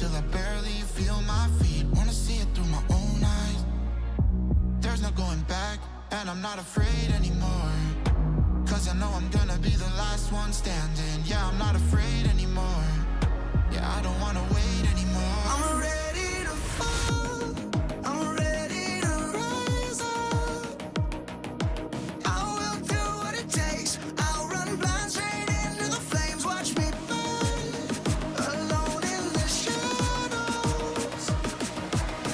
till I barely feel my feet. Wanna see it through my own eyes. There's no going back, and I'm not afraid anymore. Cause I know I'm gonna be the last one standing. Yeah, I'm not afraid anymore. Yeah, I don't wanna wait anymore. I'm ready to fall, I'm ready to rise up. I will do what it takes. I'll run blind straight into the flames. Watch me burn, alone in the shadows.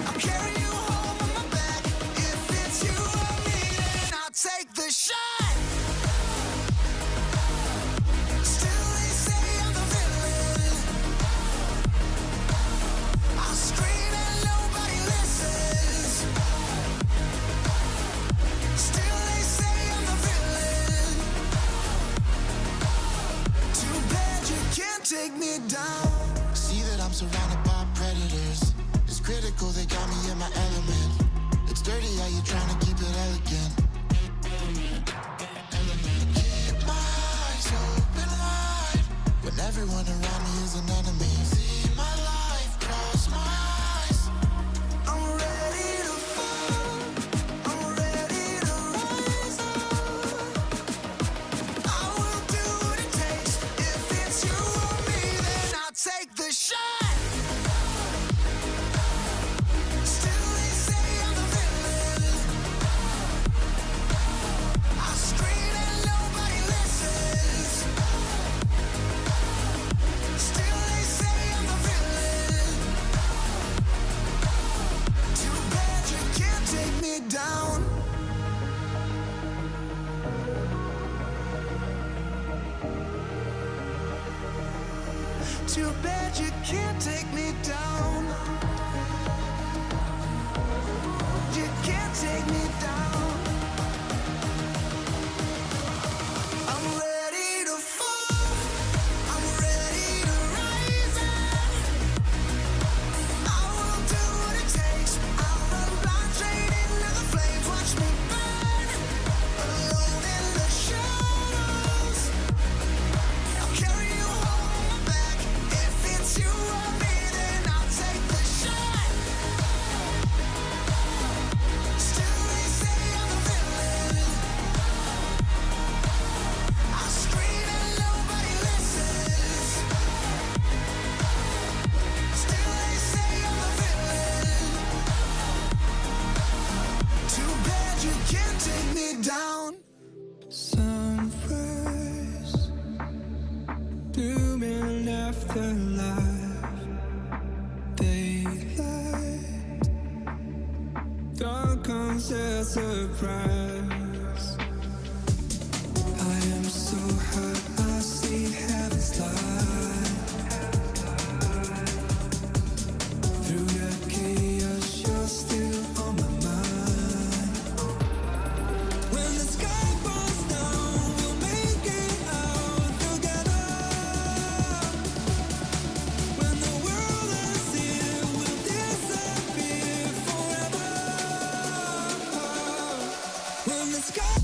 I'll carry you home on my back. If it's you or me, then I'll take the shot. Take me down. See that I'm surrounded by predators. It's critical, they got me in my element. It's dirty how you trying to keep it elegant. Keep my eyes open wide when everyone around me is an enemy. See my life cross my eyes. I'm ready to fall, I'm ready to rise up. I will do what it takes. If it's you, take the shot. Still they say I'm the villain. I scream and nobody listens. Still they say I'm the villain. Too bad you can't take me down. Too bad you can't take me down. You can't take me down. I'm ready to fall, I'm ready to rise up. I will do what it takes. I'll run blind straight into the flames. Watch me burn, alone in the shadows. I'll carry you home on my back. If it's you or me, then I'll take the shot. Still they say I'm the villain. I scream and nobody listens. Still they say I'm the villain. Too bad you can't take me down. Sunrise, blooming afterlife, daylight, dawn comes as a surprise. I am so hurt, I see heaven's light. Through the chaos, you're still on my mind. When the sky falls down, we'll make it out together. When the world ends here, we'll disappear forever. When the sky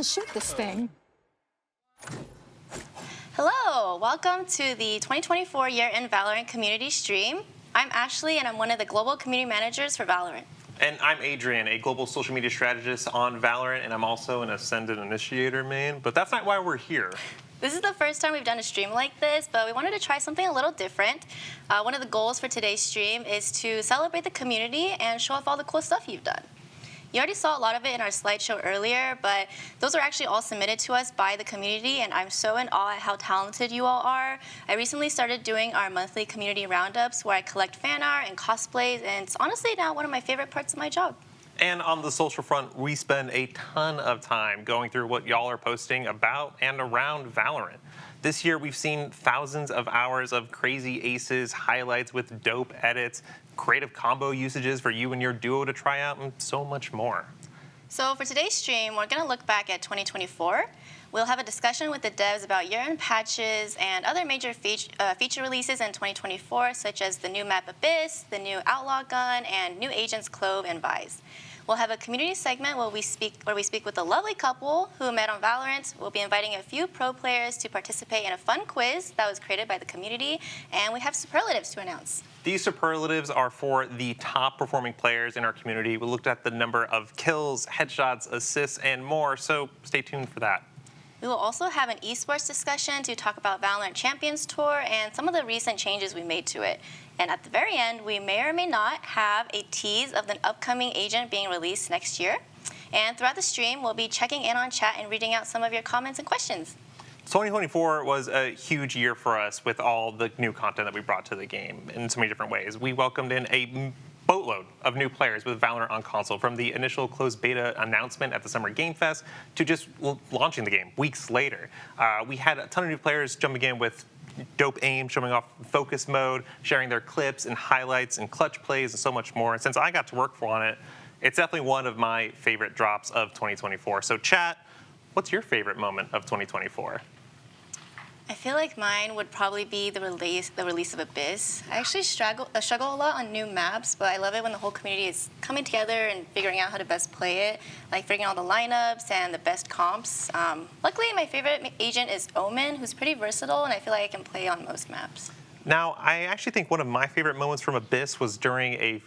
to shoot this thing. Hello, welcome to the 2024 Year-End Valorant Community Stream. I'm Ashley, and I'm one of the Global Community Managers for Valorant. And I'm Adrian, a global social media strategist on Valorant, and I'm also an Ascendant Initiator main, but that's not why we're here. This is the first time we've done a stream like this, but we wanted to try something a little different. One of the goals for today's stream is to celebrate the community and show off all the cool stuff you've done. You already saw a lot of it in our slideshow earlier, but those are actually all submitted to us by the community, and I'm so in awe at how talented you all are. I recently started doing our monthly community roundups where I collect fan art and cosplays, and it's honestly now one of my favorite parts of my job. And on the social front, we spend a ton of time going through what y'all are posting about and around Valorant. This year, we've seen thousands of hours of crazy aces, highlights with dope edits, creative combo usages for you and your duo to try out, and so much more. So for today's stream, we're going to look back at 2024. We'll have a discussion with the devs about year-end patches and other major feature releases in 2024, such as the new map Abyss, the new Outlaw gun, and new agents Clove and Vise. We'll have a community segment where we speak with a lovely couple who met on Valorant. We'll be inviting a few pro players to participate in a fun quiz that was created by the community, and we have superlatives to announce. These superlatives are for the top performing players in our community. We looked at the number of kills, headshots, assists, and more, so stay tuned for that. We will also have an esports discussion to talk about Valorant Champions Tour and some of the recent changes we made to it. And at the very end, we may or may not have a tease of the upcoming agent being released next year. And throughout the stream, we'll be checking in on chat and reading out some of your comments and questions. 2024 was a huge year for us with all the new content that we brought to the game in so many different ways. We welcomed in a boatload of new players with Valorant on console, from the initial closed beta announcement at the Summer Game Fest to just launching the game weeks later. We had a ton of new players jumping in with dope aim, showing off focus mode, sharing their clips and highlights and clutch plays and so much more. And since I got to work on it, it's definitely one of my favorite drops of 2024. So chat, what's your favorite moment of 2024? I feel like mine would probably be the release of Abyss. I actually struggle a lot on new maps, but I love it when the whole community is coming together and figuring out how to best play it, like figuring out all the lineups and the best comps. Luckily, my favorite agent is Omen, who's pretty versatile, and I feel like I can play on most maps. Now, I actually think one of my favorite moments from Abyss was during a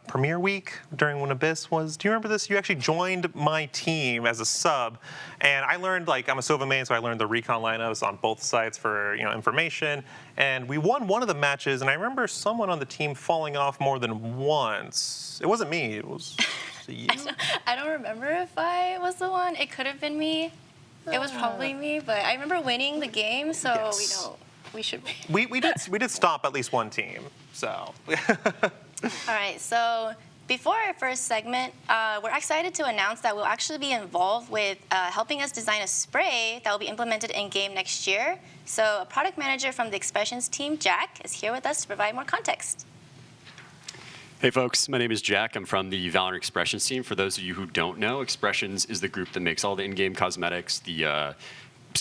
premiere week, during when Abyss was. Do you remember this? You actually joined my team as a sub, and I learned, like, I'm a Sova main, so I learned the recon lineups on both sides for, information, and we won one of the matches, and I remember someone on the team falling off more than once. It wasn't me, it was you? I don't remember if I was the one. It could have been me. It was probably me, but I remember winning the game, so Yes. we should be. We did stop at least one team, so. All right, so before our first segment, we're excited to announce that we'll actually be involved with helping us design a spray that will be implemented in-game next year. So a product manager from the Expressions team, Jack, is here with us to provide more context. Hey folks, my name is Jack. I'm from the Valorant Expressions team. For those of you who don't know, Expressions is the group that makes all the in-game cosmetics, the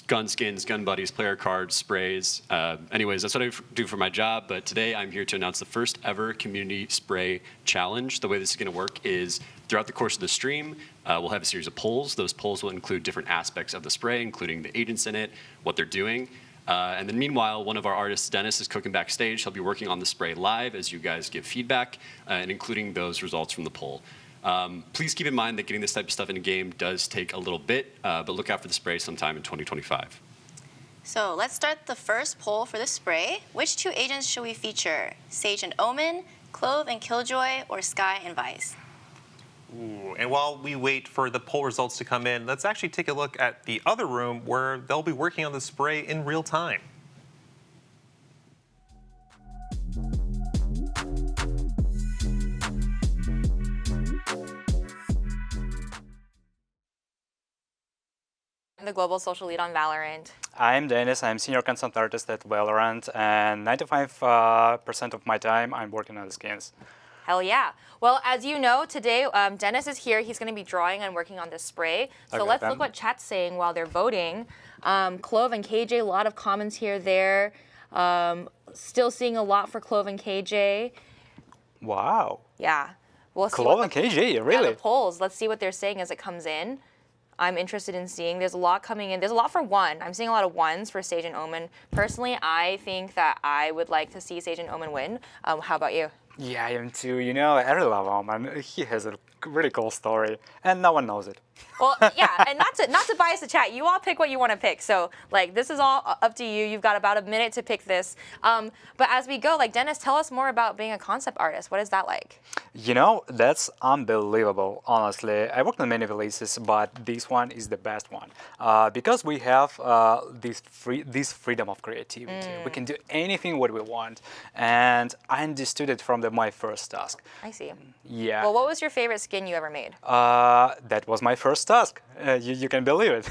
gun skins, gun buddies, player cards, sprays. Anyways, that's what I do for my job, but today I'm here to announce the first ever community spray challenge. The way this is going to work is throughout the course of the stream, we'll have a series of polls. Those polls will include different aspects of the spray, including the agents in it, what they're doing. And then meanwhile, one of our artists, Dennis, is cooking backstage. He'll be working on the spray live as you guys give feedback, and including those results from the poll. Please keep in mind that getting this type of stuff in a game does take a little bit, but look out for the spray sometime in 2025. So let's start the first poll for the spray. Which two agents should we feature? Sage and Omen, Clove and Killjoy, or Skye and Vise? Ooh, and while we wait for the poll results to come in, let's actually take a look at the other room where they'll be working on the spray in real time. I'm the global social lead on Valorant. I'm Dennis. I'm senior content artist at Valorant, and 95% of my time I'm working on the skins. Hell yeah. Well, as you know, today Dennis is here. He's going to be drawing and working on this spray. So Okay, let's then. look what chat's saying while they're voting. Clove and KJ, a lot of comments here, there. Still seeing a lot for Clove and KJ. Wow. Yeah. We'll see Clove what and KJ, really? the polls. Let's see what they're saying as it comes in. I'm interested in seeing. There's a lot coming in. There's a lot for 1. I'm seeing a lot of 1s for Sage and Omen. Personally, I think that I would like to see Sage and Omen win. How about you? Yeah, I am too. You know, I really love Omen. He has a really cool story, and no one knows it. Well, yeah, and not to bias the chat. You all pick what you want to pick. So, like, this is all up to you. You've got about a minute to pick this. But as we go, like, Dennis, tell us more about being a concept artist. What is that like? You know, that's unbelievable, honestly. I worked on many releases, but this one is the best one. Because we have this freedom of creativity. We can do anything what we want. And I understood it from my first task. I see. Yeah. Well, what was your favorite skin you ever made? That was my first task. You can believe it.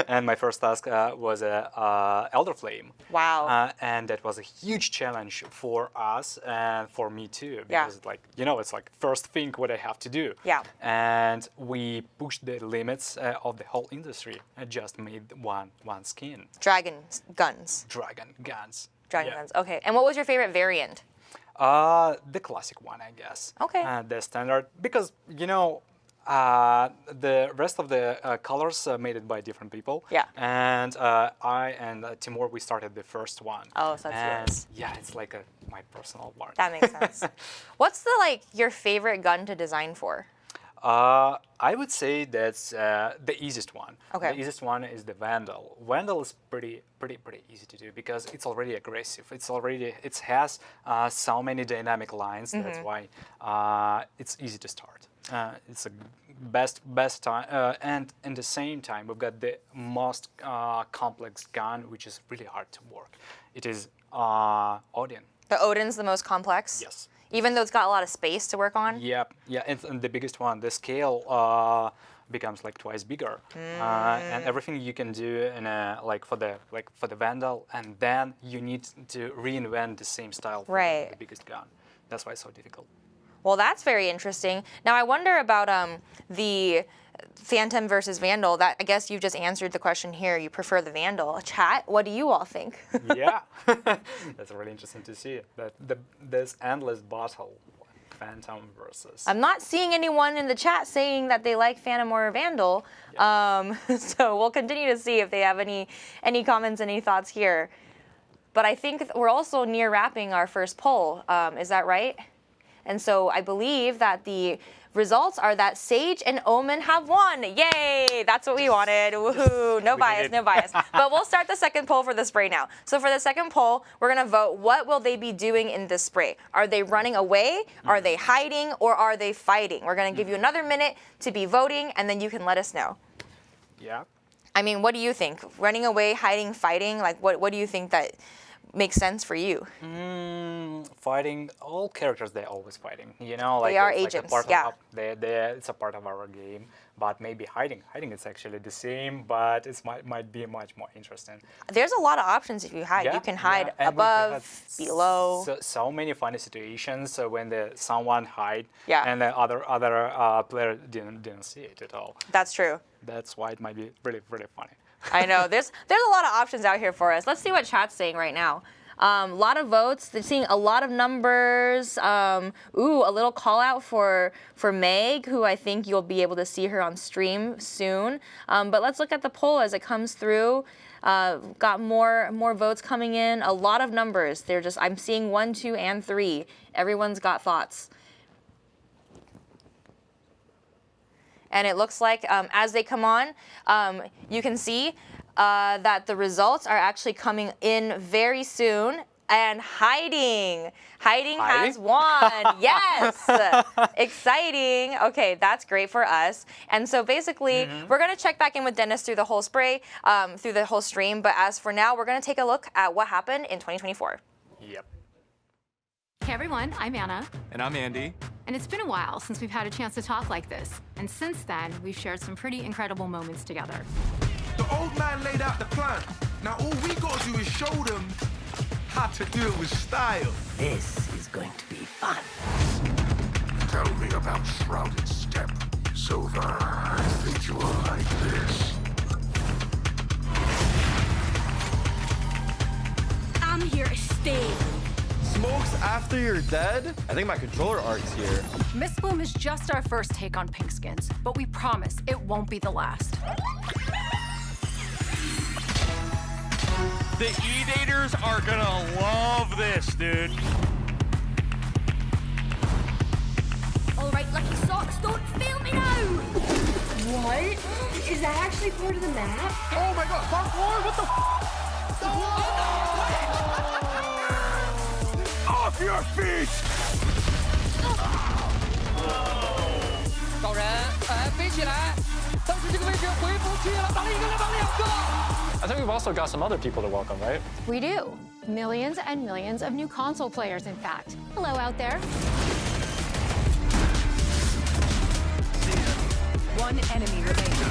And my first task was Elder Flame. Wow. And that was a huge challenge for us and for me too. Yeah. Because it's like first thing what I have to do. Yeah. And we pushed the limits of the whole industry. I just made one skin. Dragon guns. Dragon guns. Dragon Yeah. guns. Okay. And what was your favorite variant? The classic one, I guess. Okay. The standard, because the rest of the colors made it by different people. Yeah. And I and Timur, we started the first one. Oh, so that's and yours. yeah, it's like my personal one. That makes sense. What's your favorite gun to design for? I would say that's the easiest one. Okay. The easiest one is the Vandal. Vandal is pretty easy to do because it's already aggressive. It has so many dynamic lines. That's why it's easy to start. It's a best time, and in the same time we've got the most complex gun, which is really hard to work. It is Odin. The Odin's the most complex? Yes. Even though it's got a lot of space to work on? Yep. Yeah, and the biggest one, the scale becomes like twice bigger, and everything you can do in for the Vandal, and then you need to reinvent the same style for Right. the biggest gun. That's why it's so difficult. Well, that's very interesting. Now, I wonder about the Phantom versus Vandal. That, I guess you just answered the question here. You prefer the Vandal. Chat, what do you all think? Yeah, that's really interesting to see that this endless battle, Phantom versus. I'm not seeing anyone in the chat saying that they like Phantom or Vandal. So we'll continue to see if they have any comments, any thoughts here. But I think we're also near wrapping our first poll. Is that right? And so I believe that the results are that Sage and Omen have won. Yay! That's what we wanted. Woohoo! No bias, no bias. But we'll start the second poll for the spray now. So for the second poll, we're gonna vote. What will they be doing in this spray? Are they running away? Are they hiding? Or are they fighting? We're gonna give you another minute to be voting, and then you can let us know. Yeah. I mean, what do you think? Running away, hiding, fighting? Like, what do you think that makes sense for you? Fighting, all characters, they're always fighting. You know, like They are it's agents, like a part yeah. it's a part of our game. But maybe hiding is actually the same, but it might be much more interesting. There's a lot of options if you hide. Yeah, You can hide yeah. And we had above, below. So many funny situations when someone hide, Yeah. and the other player didn't see it at all. That's true. That's why it might be really funny. I know. There's a lot of options out here for us. Let's see what chat's saying right now. A lot of votes. They're seeing a lot of numbers. A little call out for Meg, who I think you'll be able to see her on stream soon. But let's look at the poll as it comes through. Got more votes coming in. A lot of numbers. I'm seeing 1, 2, and 3. Everyone's got thoughts. And it looks like as they come on, you can see that the results are actually coming in very soon. And Hiding has won. Yes, exciting. Okay, that's great for us. And so basically, we're gonna check back in with Dennis through the whole through the whole stream. But as for now, we're gonna take a look at what happened in 2024. Yep. Hey everyone, I'm Anna. And I'm Andy. And it's been a while since we've had a chance to talk like this. And since then, we've shared some pretty incredible moments together. The old man laid out the plan. Now all we gotta do is show them how to do it with style. This is going to be fun. Tell me about Shrouded Step. Silver, I think you will like this. I'm here to stay. smokes after you're dead? I think my controller arc's here. Miss Bloom is just our first take on pink skins, but we promise it won't be the last. The E-Daters are gonna love this, dude. All right, Lucky Socks, don't fail me now! What? Is that actually part of the map? Oh my god, Mark Ward, what the Off your feet! 导人，飞起来，但是这个位置回不去了，挡了一个，挡两个。I think we've also got some other people to welcome, right? We do. Millions and millions of new console players, in fact. Hello out there. One enemy remaining.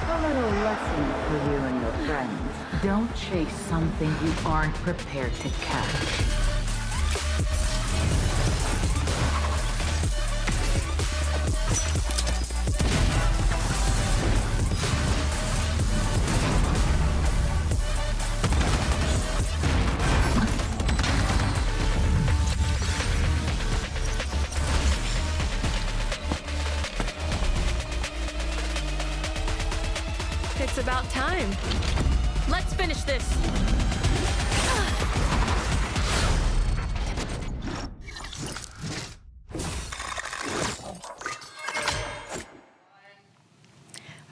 A little lesson for you and your friends. Don't chase something you aren't prepared to catch. It's about time. Let's finish this.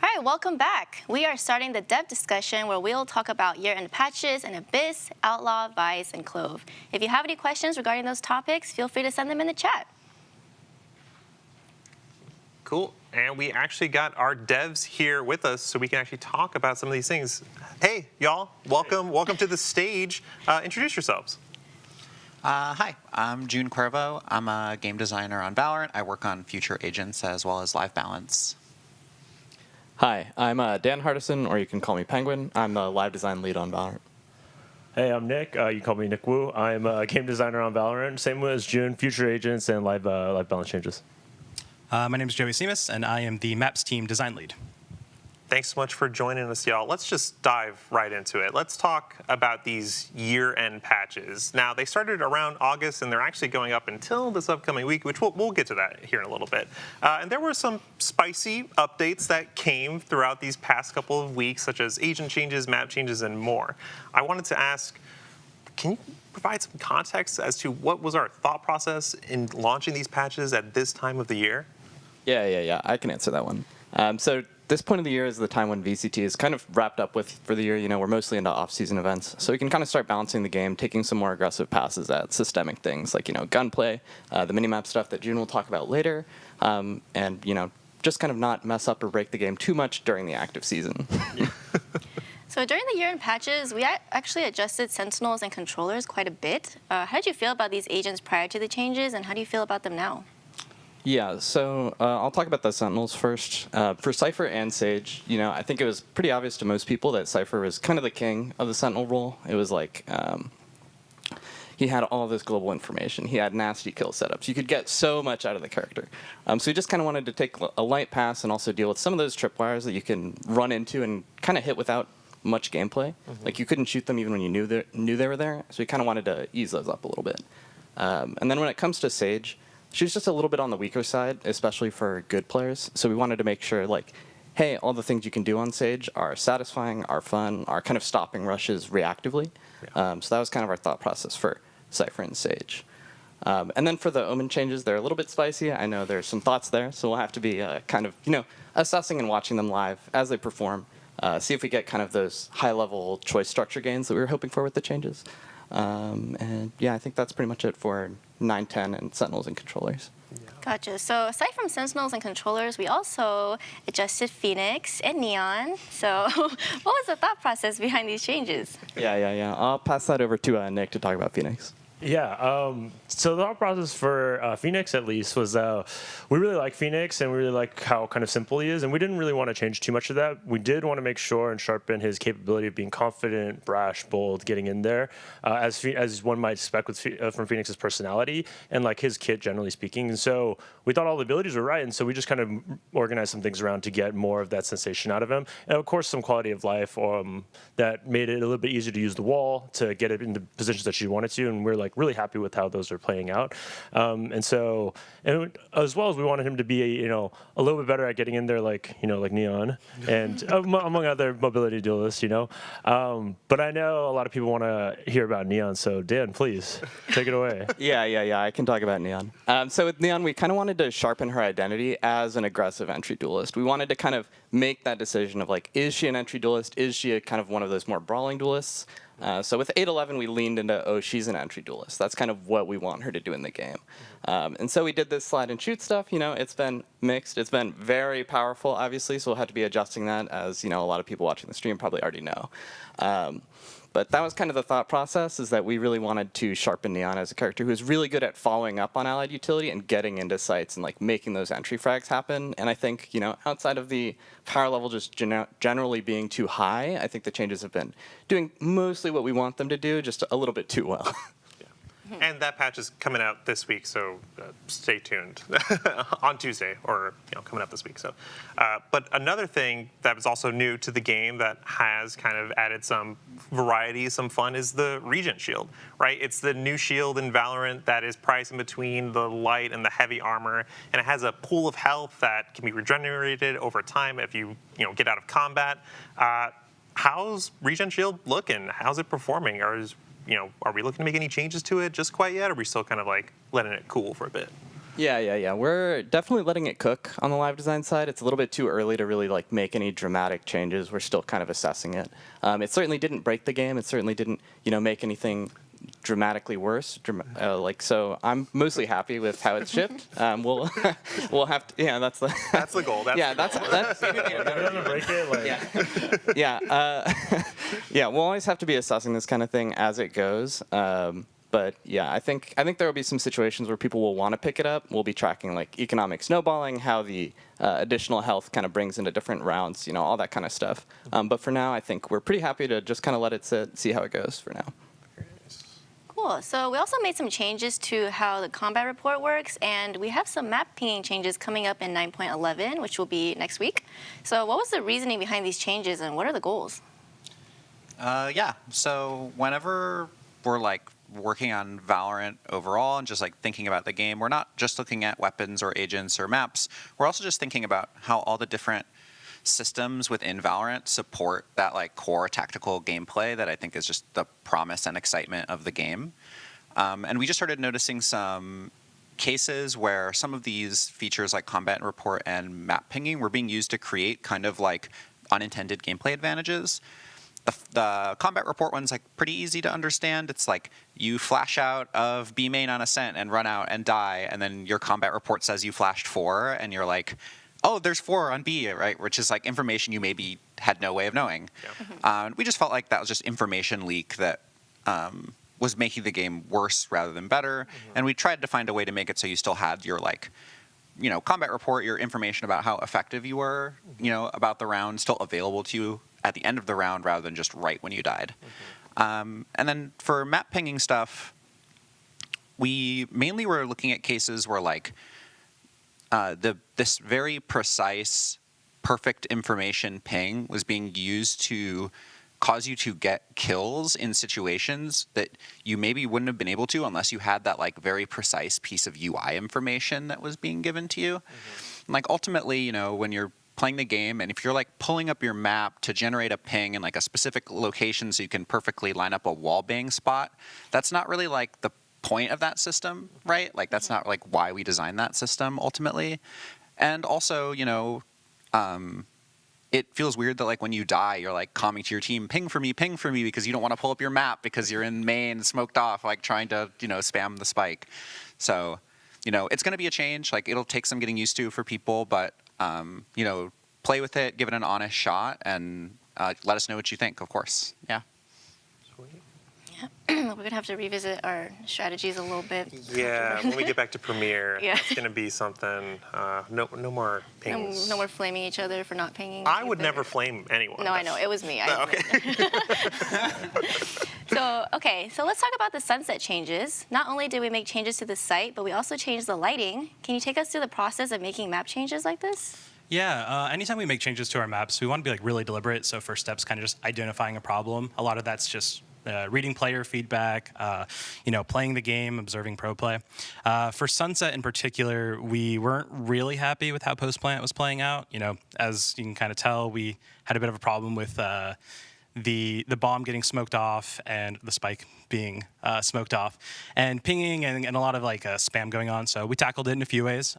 All right, welcome back. We are starting the dev discussion where we'll talk about year-end patches in Abyss, Outlaw, Vice, and Clove. If you have any questions regarding those topics, feel free to send them in the chat. Cool. And we actually got our devs here with us so we can actually talk about some of these things. Hey, y'all. Welcome to the stage. Introduce yourselves. Hi, I'm June Cuervo. I'm a game designer on Valorant. I work on Future Agents as well as Live Balance. Hi, I'm Dan Hardison, or you can call me Penguin. I'm the live design lead on Valorant. Hey, I'm Nick. You call me Nick Wu. I'm a game designer on Valorant. Same as June, Future Agents, and live balance changes. My name is Joey Seamus, and I am the Maps team design lead. Thanks so much for joining us, y'all. Let's just dive right into it. Let's talk about these year-end patches. Now, they started around August, and they're actually going up until this upcoming week, which we'll get to that here in a little bit. And there were some spicy updates that came throughout these past couple of weeks, such as agent changes, map changes, and more. I wanted to ask, can you provide some context as to what was our thought process in launching these patches at this time of the year? Yeah. I can answer that one. So this point of the year is the time when VCT is kind of wrapped up with for the year. You know, we're mostly into off-season events, so we can kind of start balancing the game, taking some more aggressive passes at systemic things like, you know, gunplay, the minimap stuff that June will talk about later, and, you know, just kind of not mess up or break the game too much during the active season. So during the year-end patches, we actually adjusted Sentinels and controllers quite a bit. How did you feel about these agents prior to the changes, and how do you feel about them now? Yeah, so I'll talk about the Sentinels first. For Cypher and Sage, you know, I think it was pretty obvious to most people that Cypher was kind of the king of the Sentinel role. It was like he had all this global information. He had nasty kill setups. You could get so much out of the character. So we just kind of wanted to take a light pass and also deal with some of those tripwires that you can run into and kind of hit without much gameplay. Like you couldn't shoot them even when you knew they were there. So we kind of wanted to ease those up a little bit. And then when it comes to Sage, she was just a little bit on the weaker side, especially for good players. So we wanted to make sure, like, hey, all the things you can do on Sage are satisfying, are fun, are kind of stopping rushes reactively. Yeah. So that was kind of our thought process for Cypher and Sage. And then for the Omen changes, they're a little bit spicy. I know there's some thoughts there, so we'll have to be kind of, you know, assessing and watching them live as they perform. See if we get kind of those high-level choice structure gains that we were hoping for with the changes. And yeah, I think that's pretty much it for 9, 10, and Sentinels and controllers. Gotcha. So aside from Sentinels and controllers, we also adjusted Phoenix and Neon. So what was the thought process behind these changes? Yeah. I'll pass that over to Nick to talk about Phoenix. Yeah. So the thought process for Phoenix, at least, was we really like Phoenix and we really like how kind of simple he is, and we didn't really want to change too much of that. We did want to make sure and sharpen his capability of being confident, brash, bold, getting in there, as one might expect from Phoenix's personality and like his kit, generally speaking. And so we thought all the abilities were right, and so we just kind of organized some things around to get more of that sensation out of him, and of course some quality of life that made it a little bit easier to use the wall to get it into positions that she wanted to, and we're like really happy with how those are playing out. And as well as we wanted him to be a little bit better at getting in there, like Neon and among other mobility duelists, but I know a lot of people want to hear about Neon, so Dan, please take it away. Yeah, I can talk about Neon. So with Neon, we kind of wanted to sharpen her identity as an aggressive entry duelist. We wanted to kind of make that decision of like, is she an entry duelist? Is she a kind of one of those more brawling duelists? So with 8-11, we leaned into, she's an entry duelist. That's kind of what we want her to do in the game. And so we did this slide and shoot stuff. It's been mixed. It's been very powerful, obviously, so we'll have to be adjusting that, as a lot of people watching the stream probably already know. But that was kind of the thought process, is that we really wanted to sharpen Neon as a character who's really good at following up on allied utility and getting into sites and like making those entry frags happen. And I think, outside of the power level just generally being too high, I think the changes have been doing mostly what we want them to do, just a little bit too well. And that patch is coming out this week, so stay tuned on Tuesday, or coming up this week. So, but another thing that was also new to the game that has kind of added some variety, some fun, is the Regent Shield. Right? It's the new shield in Valorant that is priced in between the light and the heavy armor, and it has a pool of health that can be regenerated over time if you get out of combat. How's Regent Shield looking? How's it performing? Are we looking to make any changes to it just quite yet, or are we still kind of like letting it cool for a bit? Yeah. We're definitely letting it cook on the live design side. It's a little bit too early to really like make any dramatic changes. We're still kind of assessing it. It certainly didn't break the game. It certainly didn't, make anything dramatically worse. So I'm mostly happy with how it's shipped. We'll have to. Yeah, that's the goal. We'll always have to be assessing this kind of thing as it goes. But yeah, I think there will be some situations where people will want to pick it up. We'll be tracking like economic snowballing, how the additional health kind of brings into different rounds, all that kind of stuff. But for now, I think we're pretty happy to just kind of let it sit, see how it goes for now. Cool. So we also made some changes to how the combat report works, and we have some map pinging changes coming up in 9.11, which will be next week. So what was the reasoning behind these changes, and what are the goals? So whenever we're like working on Valorant overall and just like thinking about the game, we're not just looking at weapons or agents or maps. We're also just thinking about how all the different systems within Valorant support that like core tactical gameplay that I think is just the promise and excitement of the game. And we just started noticing some cases where some of these features like combat report and map pinging were being used to create kind of like unintended gameplay advantages. The combat report one's like pretty easy to understand. It's like you flash out of B main on Ascent and run out and die, and then your combat report says you flashed 4, and you're like, oh, there's 4 on B, right? Which is like information you maybe had no way of knowing. Yeah. We just felt like that was just information leak that was making the game worse rather than better. And we tried to find a way to make it so you still had your like, combat report, your information about how effective you were, about the round still available to you at the end of the round rather than just right when you died. And then for map pinging stuff, we mainly were looking at cases where like this very precise, perfect information ping was being used to cause you to get kills in situations that you maybe wouldn't have been able to unless you had that like very precise piece of UI information that was being given to you. And like ultimately, when you're playing the game, and if you're like pulling up your map to generate a ping in like a specific location so you can perfectly line up a wall bang spot, that's not really like the point of that system, right? Like that's not like why we designed that system ultimately. And also, it feels weird that like when you die, you're like calling to your team, ping for me, because you don't want to pull up your map because you're in main smoked off, like trying to, spam the spike. So, it's going to be a change. Like it'll take some getting used to for people, but play with it, give it an honest shot, and let us know what you think, of course. Yeah. Sweet. We're gonna have to revisit our strategies a little bit. Yeah, when we get back to Premiere, Yeah. it's going to be something. No more pings. No more flaming each other for not pinging. I would never flame anyone. No, I know. It was me. No, okay. So let's talk about the sunset changes. Not only did we make changes to the site, but we also changed the lighting. Can you take us through the process of making map changes like this? Yeah, anytime we make changes to our maps, we want to be like really deliberate. So first step's kind of just identifying a problem. A lot of that's just reading player feedback, playing the game, observing pro play. For Sunset in particular, we weren't really happy with how Post-Plant was playing out. As you can kind of tell, we had a bit of a problem with the bomb getting smoked off and the spike being smoked off, and pinging and a lot of spam going on. So we tackled it in a few ways.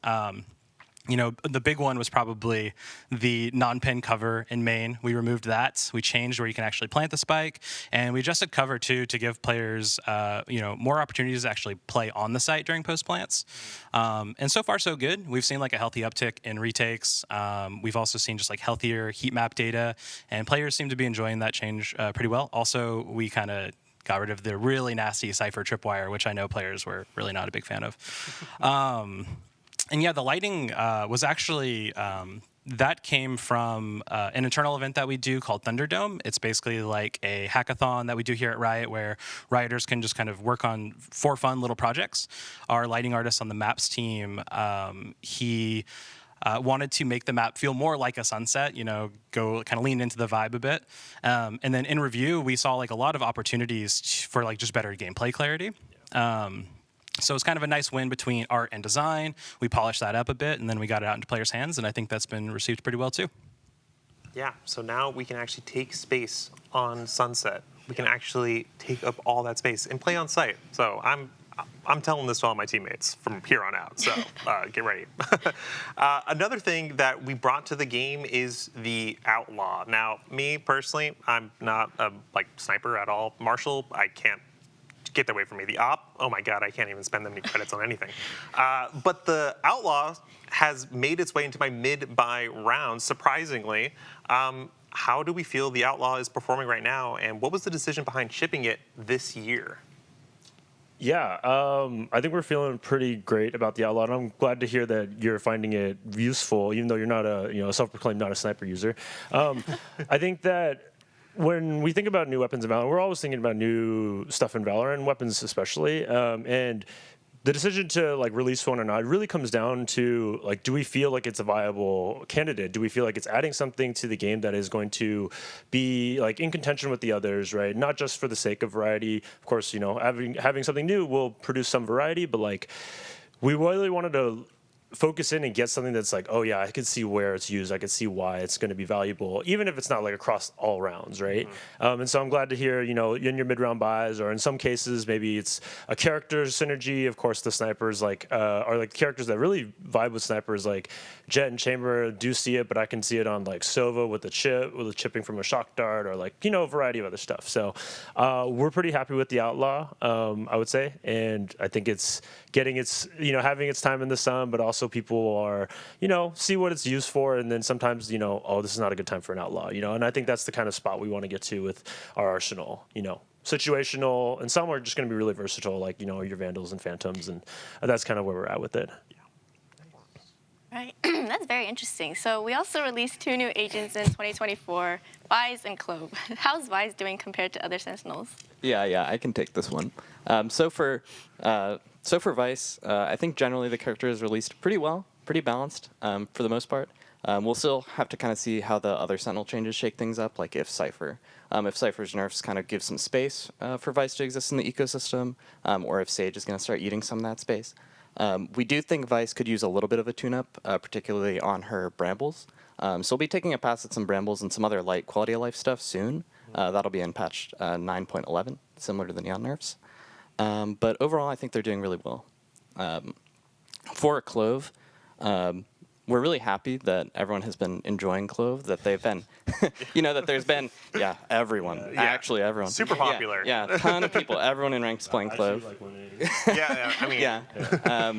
The big one was probably the non-pin cover in main. We removed that. We changed where you can actually plant the spike, and we adjusted cover too to give players, more opportunities to actually play on the site during post plants. And so far so good. We've seen a healthy uptick in retakes. We've also seen just healthier heat map data, and players seem to be enjoying that change pretty well. Also, we kind of got rid of the really nasty Cypher tripwire, which I know players were really not a big fan of. And yeah, the lighting was actually, that came from an internal event that we do called Thunderdome. It's basically like a hackathon that we do here at Riot where Rioters can just kind of work on for fun little projects. Our lighting artist on the maps team, he wanted to make the map feel more like a sunset, go kind of lean into the vibe a bit. And then in review, we saw a lot of opportunities for just better gameplay clarity. So it's kind of a nice win between art and design. We polished that up a bit, and then we got it out into players' hands, and I think that's been received pretty well too. Yeah, so now we can actually take space on Sunset. We can actually take up all that space and play on site. So I'm telling this to all my teammates from here on out, so get ready. Another thing that we brought to the game is the Outlaw. Now, me personally, I'm not a sniper at all. Marshall, I can't get that away from me. The Op, oh my God, I can't even spend them any credits on anything. But the Outlaw has made its way into my mid-buy rounds, surprisingly. How do we feel the Outlaw is performing right now, and what was the decision behind shipping it this year? Yeah, I think we're feeling pretty great about the Outlaw, and I'm glad to hear that you're finding it useful, even though you're not a self-proclaimed not a sniper user. I think that when we think about new weapons in Valorant, we're always thinking about new stuff in Valorant, weapons especially, and the decision to release one or not really comes down to do we feel like it's a viable candidate? Do we feel like it's adding something to the game that is going to be in contention with the others, right? Not just for the sake of variety. Of course, having something new will produce some variety, but we really wanted to focus in and get something that's oh yeah, I can see where it's used, I can see why it's going to be valuable, even if it's not across all rounds, right? Mm-hmm. And so I'm glad to hear, in your mid-round buys, or in some cases maybe it's a character synergy. Of course, the snipers are characters that really vibe with snipers, Jett and Chamber do see it, but I can see it on Sova with the chipping from a shock dart, or a variety of other stuff. So we're pretty happy with the Outlaw, I would say, and I think it's getting its, having its time in the sun, but also people are, see what it's used for, and then sometimes, oh, this is not a good time for an Outlaw, and I think that's the kind of spot we want to get to with our arsenal, situational, and some are just going to be really versatile, your Vandals and Phantoms, and that's kind of where we're at with it. Right, that's very interesting. So we also released 2 new agents in 2024, Vise and Clove. How's Vise doing compared to other Sentinels? Yeah, I can take this one. So for Vise, I think generally the character is released pretty well, pretty balanced for the most part. We'll still have to kind of see how the other Sentinel changes shake things up, if Cypher's nerfs kind of give some space for Vise to exist in the ecosystem, or if Sage is going to start eating some of that space. We do think Vise could use a little bit of a tune-up, particularly on her Brambles. So we'll be taking a pass at some Brambles and some other light quality of life stuff soon. That'll be in patch 9.11, similar to the Neon nerfs. But overall, I think they're doing really well. For Clove, we're really happy that everyone has been enjoying Clove, that they've been, that there's been, everyone, actually everyone. Super popular. Yeah, a ton of people, everyone in ranked is playing Clove.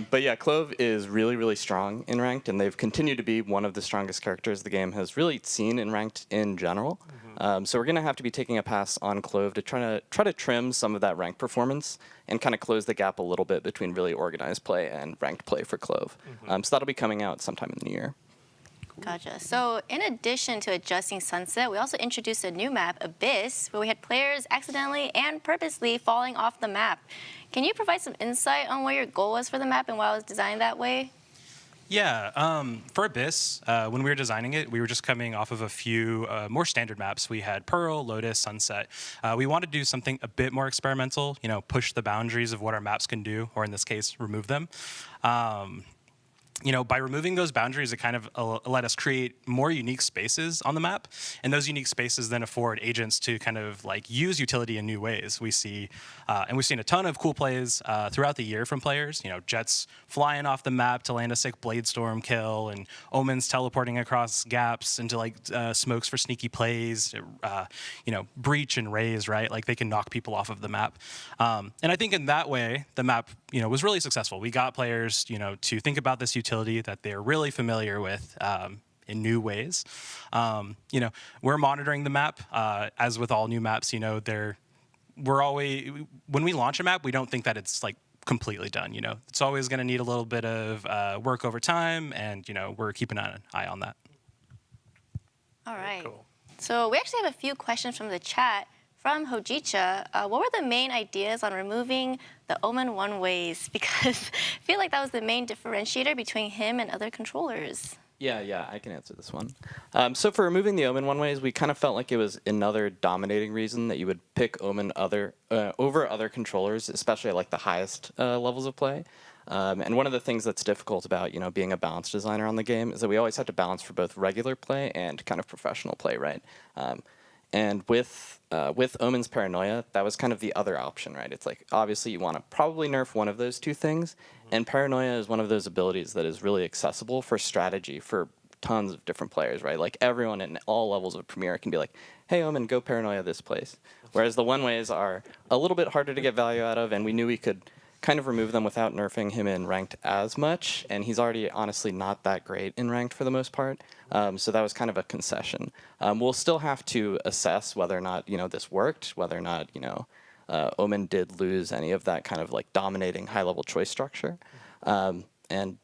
But yeah, Clove is really, really strong in ranked, and they've continued to be one of the strongest characters the game has really seen in ranked in general. Mm-hmm. So we're going to have to be taking a pass on Clove to try to trim some of that ranked performance and kind of close the gap a little bit between really organized play and ranked play for Clove. So that'll be coming out sometime in the new year. Gotcha. So in addition to adjusting Sunset, we also introduced a new map, Abyss, where we had players accidentally and purposely falling off the map. Can you provide some insight on what your goal was for the map and why it was designed that way? Yeah, for Abyss, when we were designing it, we were just coming off of a few more standard maps. We had Pearl, Lotus, Sunset. We wanted to do something a bit more experimental, push the boundaries of what our maps can do, or in this case, remove them. By removing those boundaries, it kind of let us create more unique spaces on the map, and those unique spaces then afford agents to kind of like use utility in new ways. We see, and we've seen a ton of cool plays throughout the year from players. Jets flying off the map to land a sick Blade Storm kill, and Omens teleporting across gaps into like smokes for sneaky plays. Breach and Raze, right? Like they can knock people off of the map, and I think in that way the map, was really successful. We got players, to think about this utility that they're really familiar with in new ways. We're monitoring the map as with all new maps. We're always, when we launch a map, we don't think that it's like completely done. It's always going to need a little bit of work over time, and we're keeping an eye on that. All right. Cool. So we actually have a few questions from the chat. From Hojicha, what were the main ideas on removing the Omen one-ways? Because I feel like that was the main differentiator between him and other controllers. Yeah, I can answer this one. So for removing the Omen one-ways, we kind of felt like it was another dominating reason that you would pick Omen over other controllers, especially at like the highest levels of play. And one of the things that's difficult about being a balance designer on the game is that we always have to balance for both regular play and kind of professional play, right? And with Omen's Paranoia, that was kind of the other option, right? It's like, obviously, you want to probably nerf one of those two things, and Paranoia is one of those abilities that is really accessible for strategy for tons of different players, right? Like, everyone in all levels of Premier can be like, hey, Omen, go Paranoia this place. Whereas the one-ways are a little bit harder to get value out of, and we knew we could kind of remove them without nerfing him in ranked as much, and he's already honestly not that great in ranked for the most part, so that was kind of a concession. We'll still have to assess whether or not this worked, whether or not Omen did lose any of that kind of like dominating high-level choice structure, and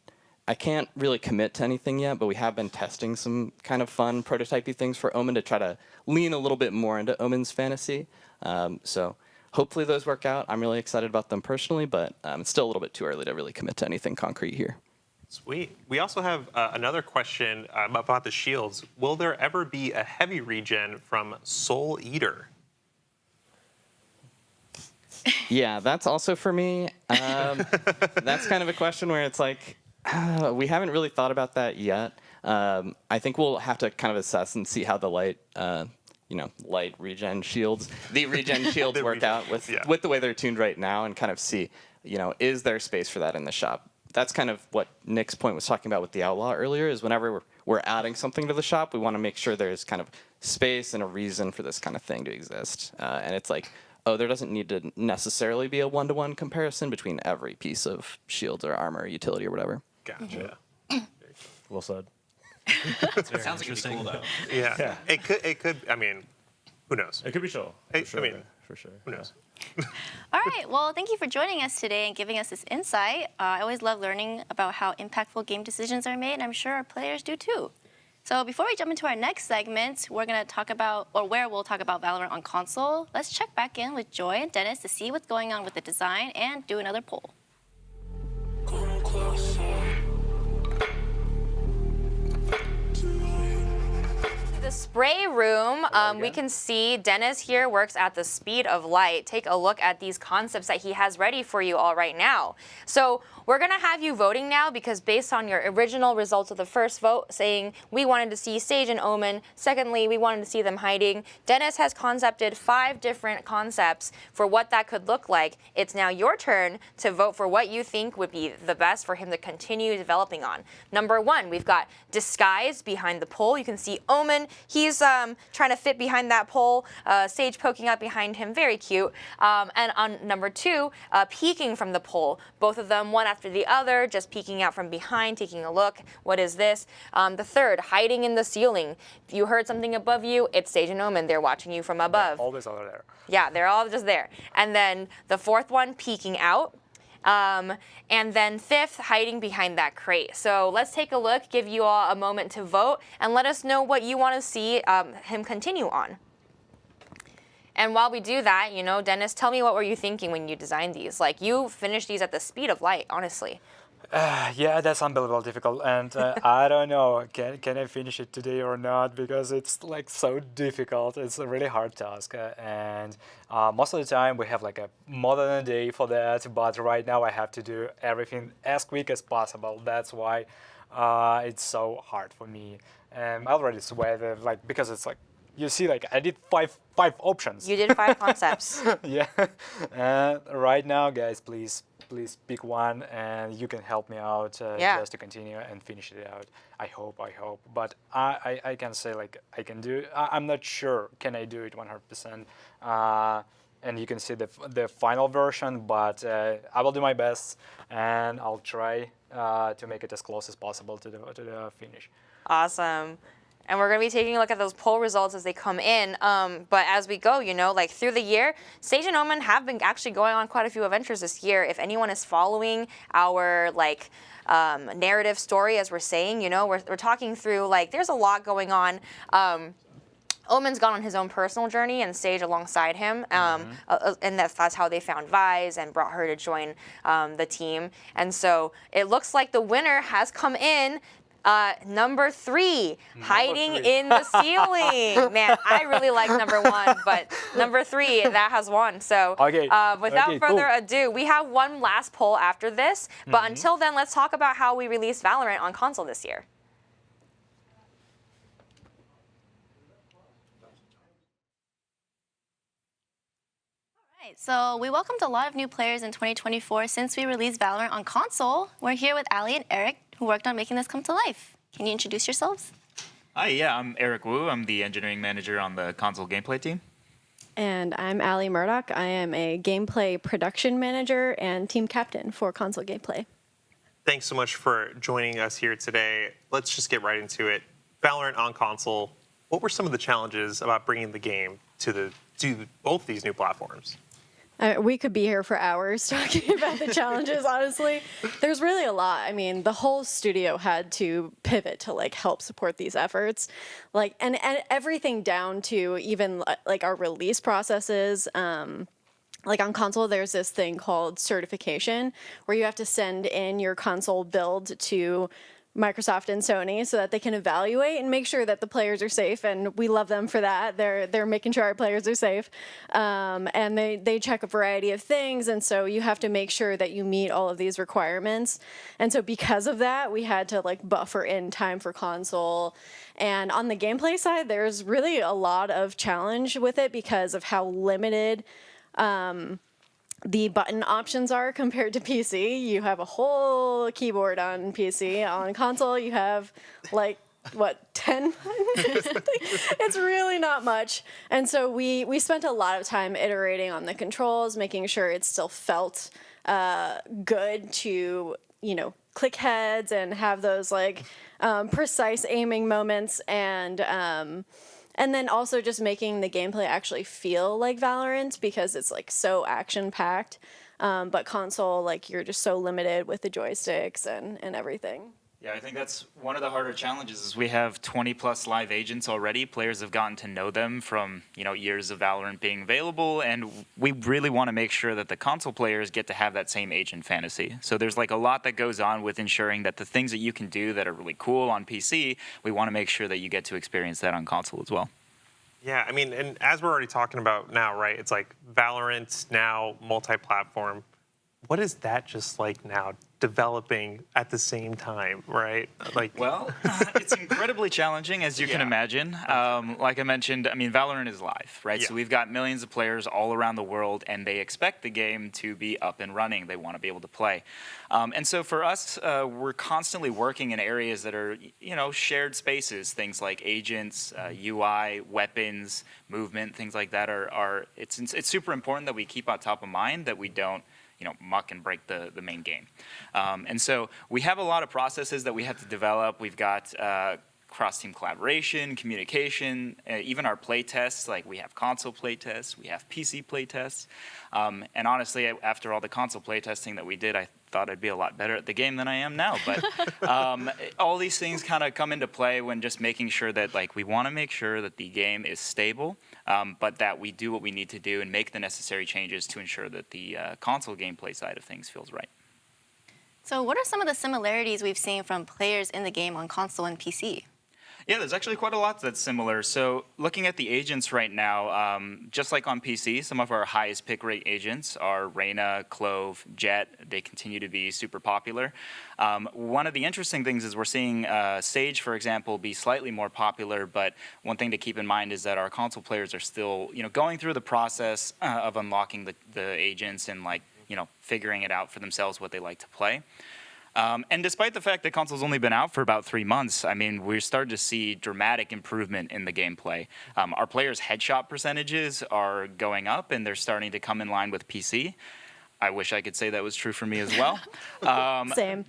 I can't really commit to anything yet, but we have been testing some kind of fun prototypey things for Omen to try to lean a little bit more into Omen's fantasy, so hopefully those work out. I'm really excited about them personally, but it's still a little bit too early to really commit to anything concrete here. Sweet. We also have another question about the shields. Will there ever be a heavy regen from Soul Eater? Yeah, that's also for me. That's kind of a question where it's like, we haven't really thought about that yet. I think we'll have to kind of assess and see how the light regen shields, work out with the way they're tuned right now, and kind of see, is there space for that in the shop? That's kind of what Nick's point was talking about with the Outlaw earlier, is whenever we're adding something to the shop, we want to make sure there's kind of space and a reason for this kind of thing to exist. And it's like, there doesn't need to necessarily be a one-to-one comparison between every piece of shields or armor, utility, or whatever. Gotcha. Well said. It sounds like it'd be cool though. Yeah. It could. I mean, who knows? It could be chill. For sure. Who knows? All right. Well, thank you for joining us today and giving us this insight. I always love learning about how impactful game decisions are made, and I'm sure our players do too. So before we jump into our next segment, we'll talk about Valorant on console. Let's check back in with Joy and Dennis to see what's going on with the design and do another poll. The spray room, we can see Dennis here works at the speed of light. Take a look at these concepts that he has ready for you all right now. So we're going to have you voting now, because based on your original results of the first vote saying we wanted to see Sage and Omen, secondly, we wanted to see them hiding, Dennis has concepted 5 different concepts for what that could look like. It's now your turn to vote for what you think would be the best for him to continue developing on. Number 1, we've got disguise behind the poll. You can see Omen he's trying to fit behind that pole. Sage poking up behind him, very cute. And on number 2, peeking from the pole. Both of them, one after the other, just peeking out from behind, taking a look. What is this? The third, hiding in the ceiling. If you heard something above you, it's Sage and Omen. They're watching you from above. They're always over there. Yeah, they're all just there. And then the 4th one, peeking out. And then 5th, hiding behind that crate. So let's take a look, give you all a moment to vote, and let us know what you want to see him continue on. And while we do that, you know, Dennis, tell me, what were you thinking when you designed these? Like, you finished these at the speed of light, honestly. Yeah, that's unbelievably difficult, and I don't know, can I finish it today or not, because it's like so difficult. It's a really hard task, and most of the time we have like more than a day for that, but right now I have to do everything as quick as possible. That's why it's so hard for me. And I already sweated, like, because it's like, you see, like, I did five options. You did 5 concepts. Yeah. Right now, guys, please pick one, and you can help me out just to continue and finish it out. I hope. But I can say, like, I can do it. I'm not sure can I do it 100%. And you can see the final version, but I will do my best, and I'll try to make it as close as possible to the finish. Awesome. And we're going to be taking a look at those poll results as they come in. But as we go, you know, like through the year, Sage and Omen have been actually going on quite a few adventures this year. If anyone is following our, like, narrative story, as we're saying, you know, we're talking through, like, there's a lot going on. Omen's gone on his own personal journey, and Sage alongside him, and that's how they found Vise and brought her to join the team. And so it looks like the winner has come in. Number 3, hiding in the ceiling. Man, I really like number 1, but number 3, that has won. So without further ado, we have one last poll after this. But until then, let's talk about how we released Valorant on console this year. So we welcomed a lot of new players in 2024 since we released Valorant on console. We're here with Ali and Eric, who worked on making this come to life. Can you introduce yourselves? Hi, yeah, I'm Eric Wu. I'm the engineering manager on the console gameplay team. And I'm Ali Murdoch. I am a gameplay production manager and team captain for console gameplay. Thanks so much for joining us here today. Let's just get right into it. Valorant on console. What were some of the challenges about bringing the game to both these new platforms? We could be here for hours talking about the challenges, honestly. There's really a lot. I mean, the whole studio had to pivot to, like, help support these efforts. Like, and everything down to even, like, our release processes. Like, on console, there's this thing called certification, where you have to send in your console build to Microsoft and Sony so that they can evaluate and make sure that the players are safe, and we love them for that. They're making sure our players are safe, and they check a variety of things, and so you have to make sure that you meet all of these requirements. And so because of that, we had to, like, buffer in time for console. And on the gameplay side, there's really a lot of challenge with it because of how limited the button options are compared to PC. You have a whole keyboard on PC. On console, you have, like, what, 10 buttons or something? It's really not much. And so we spent a lot of time iterating on the controls, making sure it still felt good to, you know, click heads and have those, like, precise aiming moments, and then also just making the gameplay actually feel like Valorant, because it's, like, so action-packed. But console, like, you're just so limited with the joysticks and everything. Yeah, I think that's one of the harder challenges is we have 20+ live agents already. Players have gotten to know them from, you know, years of Valorant being available, and we really want to make sure that the console players get to have that same agent fantasy. So there's, like, a lot that goes on with ensuring that the things that you can do that are really cool on PC, we want to make sure that you get to experience that on console as well. Yeah, I mean, and as we're already talking about now, right, it's like Valorant now multi-platform. What is that just like now, developing at the same time, right? Like, well, it's incredibly challenging, as you can imagine. Like I mentioned, I mean, Valorant is live, right? So we've got millions of players all around the world, and they expect the game to be up and running. They want to be able to play. And so for us, we're constantly working in areas that are, shared spaces, things like agents, UI, weapons, movement, things like that it's super important that we keep on top of mind, that we don't muck and break the main game. And so we have a lot of processes that we have to develop. We've got cross-team collaboration, communication, even our play tests. Like, we have console play tests, we have PC play tests. And honestly, after all the console play testing that we did, I thought I'd be a lot better at the game than I am now. But all these things kind of come into play when just making sure that, like, we want to make sure that the game is stable, but that we do what we need to do and make the necessary changes to ensure that the console gameplay side of things feels right. So what are some of the similarities we've seen from players in the game on console and PC? Yeah, there's actually quite a lot that's similar. So looking at the agents right now, just like on PC, some of our highest pick rate agents are Reyna, Clove, Jett. They continue to be super popular. One of the interesting things is we're seeing Sage, for example, be slightly more popular, but one thing to keep in mind is that our console players are still, going through the process of unlocking the agents and, like, figuring it out for themselves what they like to play. And despite the fact that console's only been out for about 3 months, I mean, we're starting to see dramatic improvement in the gameplay. Our players' headshot percentages are going up, and they're starting to come in line with PC. I wish I could say that was true for me as well. Same.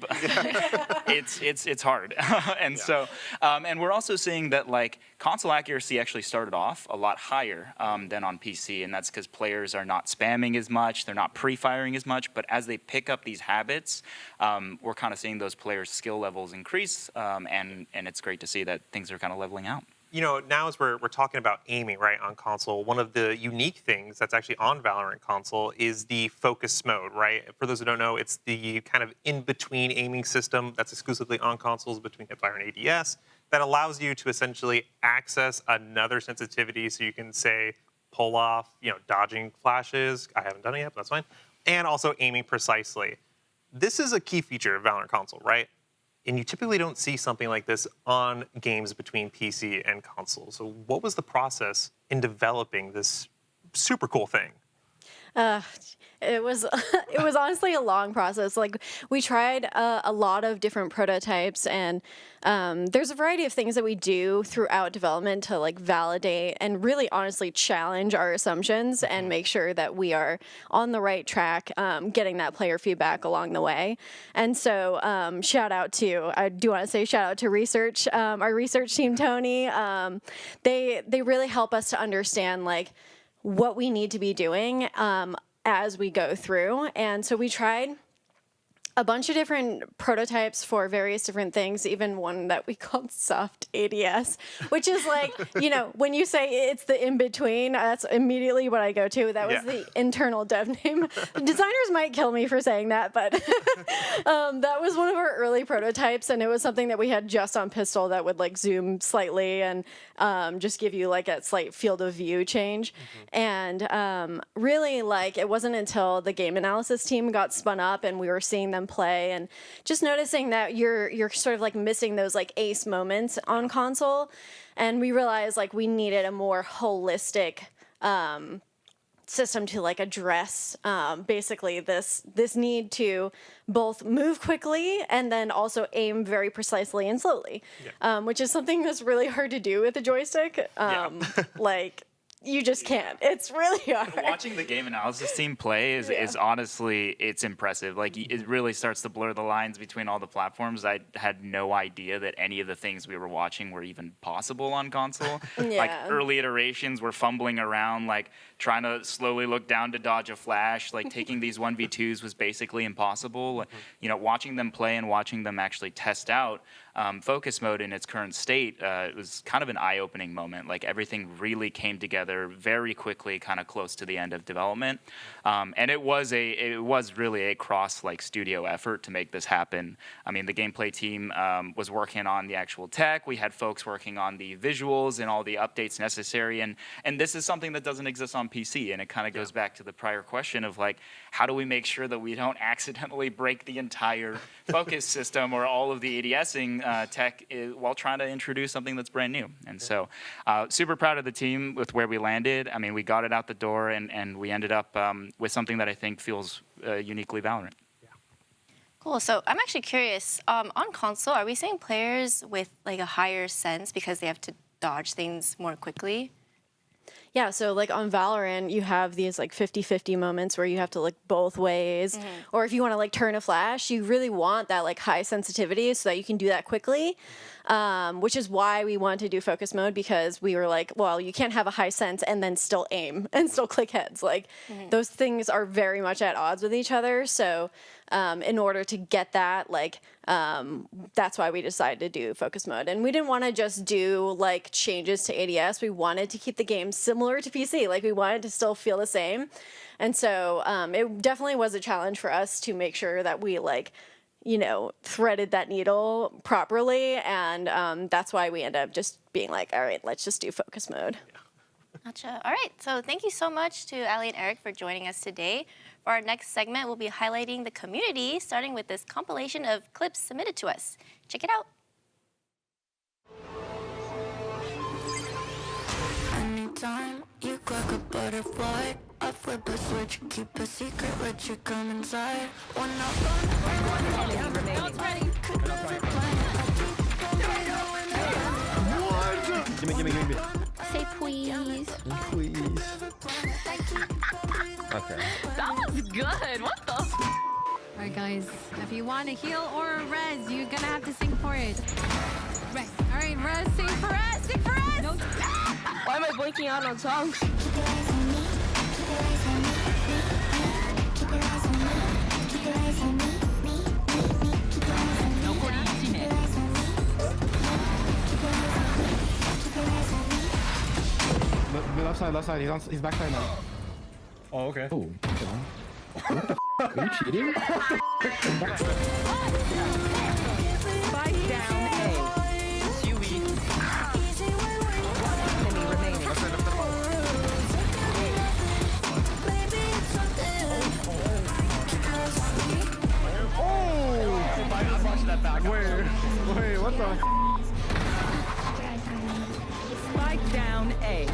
It's hard. And so, and we're also seeing that, like, console accuracy actually started off a lot higher than on PC, and that's because players are not spamming as much, they're not pre-firing as much, but as they pick up these habits, we're kind of seeing those players' skill levels increase, and it's great to see that things are kind of leveling out. Now as we're talking about aiming, right, on console, one of the unique things that's actually on Valorant console is the focus mode, right? For those who don't know, it's the kind of in-between aiming system that's exclusively on consoles between Hipfire and ADS that allows you to essentially access another sensitivity, so you can, say, pull off, dodging flashes. I haven't done it yet, but that's fine. And also aiming precisely. This is a key feature of Valorant console, right? And you typically don't see something like this on games between PC and console. So what was the process in developing this super cool thing? It was honestly a long process. Like, we tried a lot of different prototypes, and there's a variety of things that we do throughout development to, like, validate and really honestly challenge our assumptions and make sure that we are on the right track, getting that player feedback along the way. And so I do want to say shout out to research, our research team, Tony. They really help us to understand, like, what we need to be doing as we go through. And so we tried a bunch of different prototypes for various different things, even one that we called soft ADS, which is like, when you say it's the in-between, that's immediately what I go to. That was the internal dev name. Designers might kill me for saying that, but that was one of our early prototypes, and it was something that we had just on Pistol that would, like, zoom slightly and just give you, like, a slight field of view change. And really, like, it wasn't until the game analysis team got spun up and we were seeing them play and just noticing that you're sort of, like, missing those, like, ace moments on console, and we realized, like, we needed a more holistic system to, like, address basically this need to both move quickly and then also aim very precisely and slowly, which is something that's really hard to do with a joystick. Like, you just can't. It's really hard. Watching the game analysis team play is honestly, it's impressive. Like, it really starts to blur the lines between all the platforms. I had no idea that any of the things we were watching were even possible on console. Like, early iterations were fumbling around, like, trying to slowly look down to dodge a flash. Like, taking these 1v2s was basically impossible. Watching them play and watching them actually test out focus mode in its current state, it was kind of an eye-opening moment. Like, everything really came together together very quickly, kind of close to the end of development. And it was really a cross studio effort to make this happen. I mean, the gameplay team was working on the actual tech. We had folks working on the visuals and all the updates necessary. And this is something that doesn't exist on PC. And it kind of goes back to the prior question of how do we make sure that we don't accidentally break the entire focus system or all of the ADSing tech while trying to introduce something that's brand new. And so super proud of the team with where we landed. I mean, we got it out the door and we ended up with something that I think feels uniquely Valorant. Cool. So I'm actually curious, on console, are we seeing players with a higher sense because they have to dodge things more quickly? Yeah, so on Valorant, you have these 50-50 moments where you have to look both ways. Or if you want to turn a flash, you really want that high sensitivity so that you can do that quickly. Which is why we wanted to do focus mode, because we were well, you can't have a high sense and then still aim and still click heads. Those things are very much at odds with each other. So in order to get that, that's why we decided to do focus mode. And we didn't want to just do changes to ADS. We wanted to keep the game similar to PC. We wanted to still feel the same. And so it definitely was a challenge for us to make sure that we threaded that needle properly. And that's why we end up just being all right, let's just do focus mode. Gotcha. All right. So thank you so much to Ali and Eric for joining us today. For our next segment, we'll be highlighting the community, starting with this compilation of clips submitted to us. Check it out. Anytime you crack a butterfly, I flip a switch, keep a secret, let you come inside. When I'm Gimme. Say please. Please. Okay. That was good. What the? All right, guys. If you want to heal or res, you're gonna have to sing for it. Res. All right, res. Sing for us. Sing for us. No. Why am I blinking out on songs? Left side. He's backside now. Oh, okay. Oh, okay. What the f? Are you cheating? Spike down A. Huey. Enemy remaining. I watched that back. Wait, what the? Spike down A.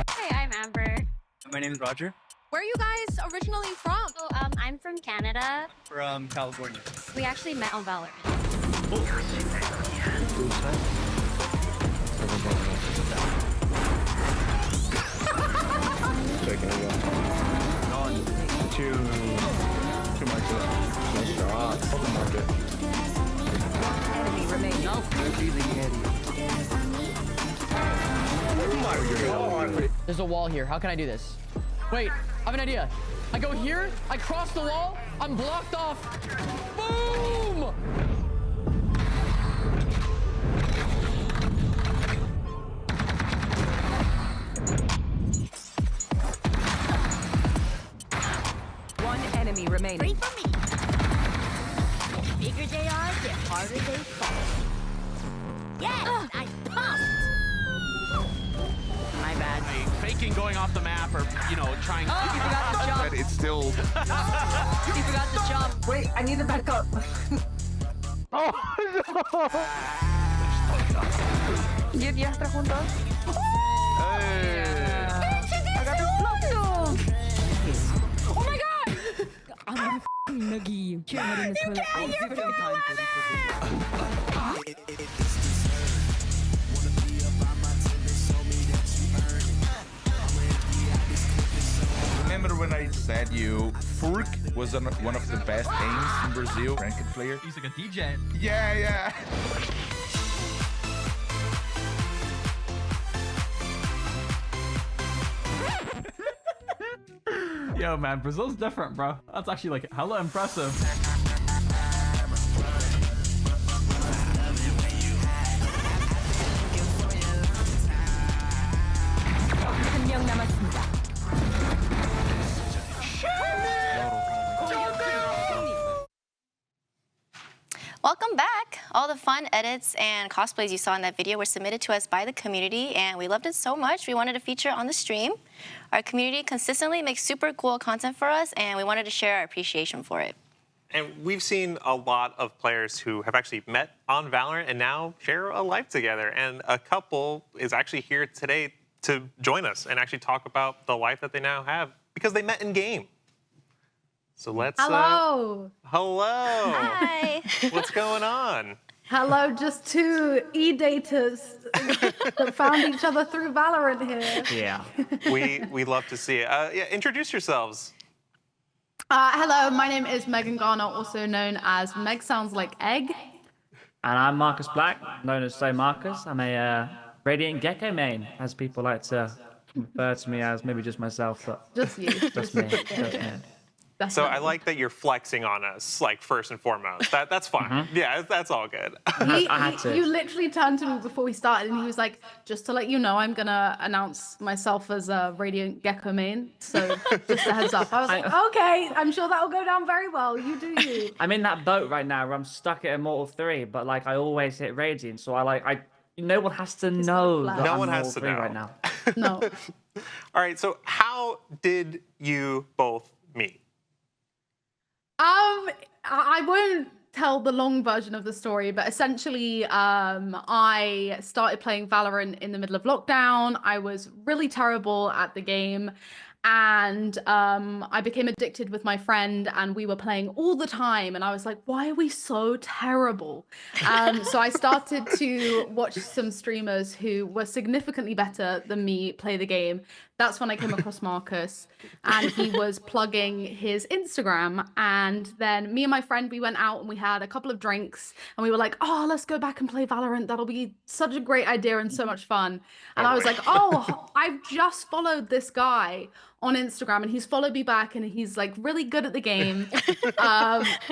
Hey, I'm Amber. My name is Roger. Where are you guys originally from? Oh, I'm from Canada. From California. We actually met on Valorant. Two market. Nice shot. Open market. Enemy remaining. There's a wall here. How can I do this? Wait, I have an idea. I go here, I cross the wall, I'm blocked off. Boom! One enemy remaining. Wait for me. The bigger they are, the harder they fall. Yes, I pumped. My bad. Faking going off the map or, trying to... Oh, you forgot to jump. But it's still... You forgot to jump. Wait, I need to back up. Oh, no! ¿Ya está juntos? Oh my god! I'm gonna nuggie you. You can't, you're Remember when I said Furk was one of the best aims in Brazil, ranked player? He's like a DJ. Yeah. Yo, man, Brazil's different, bro. That's actually like hella impressive. Welcome back. All the fun edits and cosplays you saw in that video were submitted to us by the community, and we loved it so much we wanted to feature on the stream. Our community consistently makes super cool content for us, and we wanted to share our appreciation for it. And we've seen a lot of players who have actually met on Valorant and now share a life together. And a couple is actually here today to join us and actually talk about the life that they now have because they met in game. So let's. Hello. Hello. Hi. What's going on? Hello, just two e-daters that found each other through Valorant here. Yeah. we love to see it. Yeah, introduce yourselves. Hello, my name is Megan Garner, also known as Meg Sounds Like Egg. And I'm Marcus Black, known as So Marcus. I'm a Radiant Gecko main, as people like to refer to me as, maybe just myself, but just you. Just me. Just me. So I like that you're flexing on us, like, first and foremost. That's fine. Yeah, that's all good. You literally turned to me before we started and he was like, just to let you know, I'm going to announce myself as a Radiant Gecko main. So just a heads up. I was like, okay, I'm sure that'll go down very well. You do you. I'm in that boat right now where I'm stuck at Immortal 3, but like I always hit Radiant, so no one has to know that No I'm one has Immortal to 3 know. right now. No. All right, so how did you both meet? I won't tell the long version of the story, but essentially, I started playing Valorant in the middle of lockdown. I was really terrible at the game. And I became addicted with my friend and we were playing all the time. And I was like, why are we so terrible? So I started to watch some streamers who were significantly better than me play the game. That's when I came across Marcus and he was plugging his Instagram. And then me and my friend, we went out and we had a couple of drinks and we were like, oh, let's go back and play Valorant. That'll be such a great idea and so much fun. And I was like, oh, I've just followed this guy on Instagram and he's followed me back and he's like really good at the game.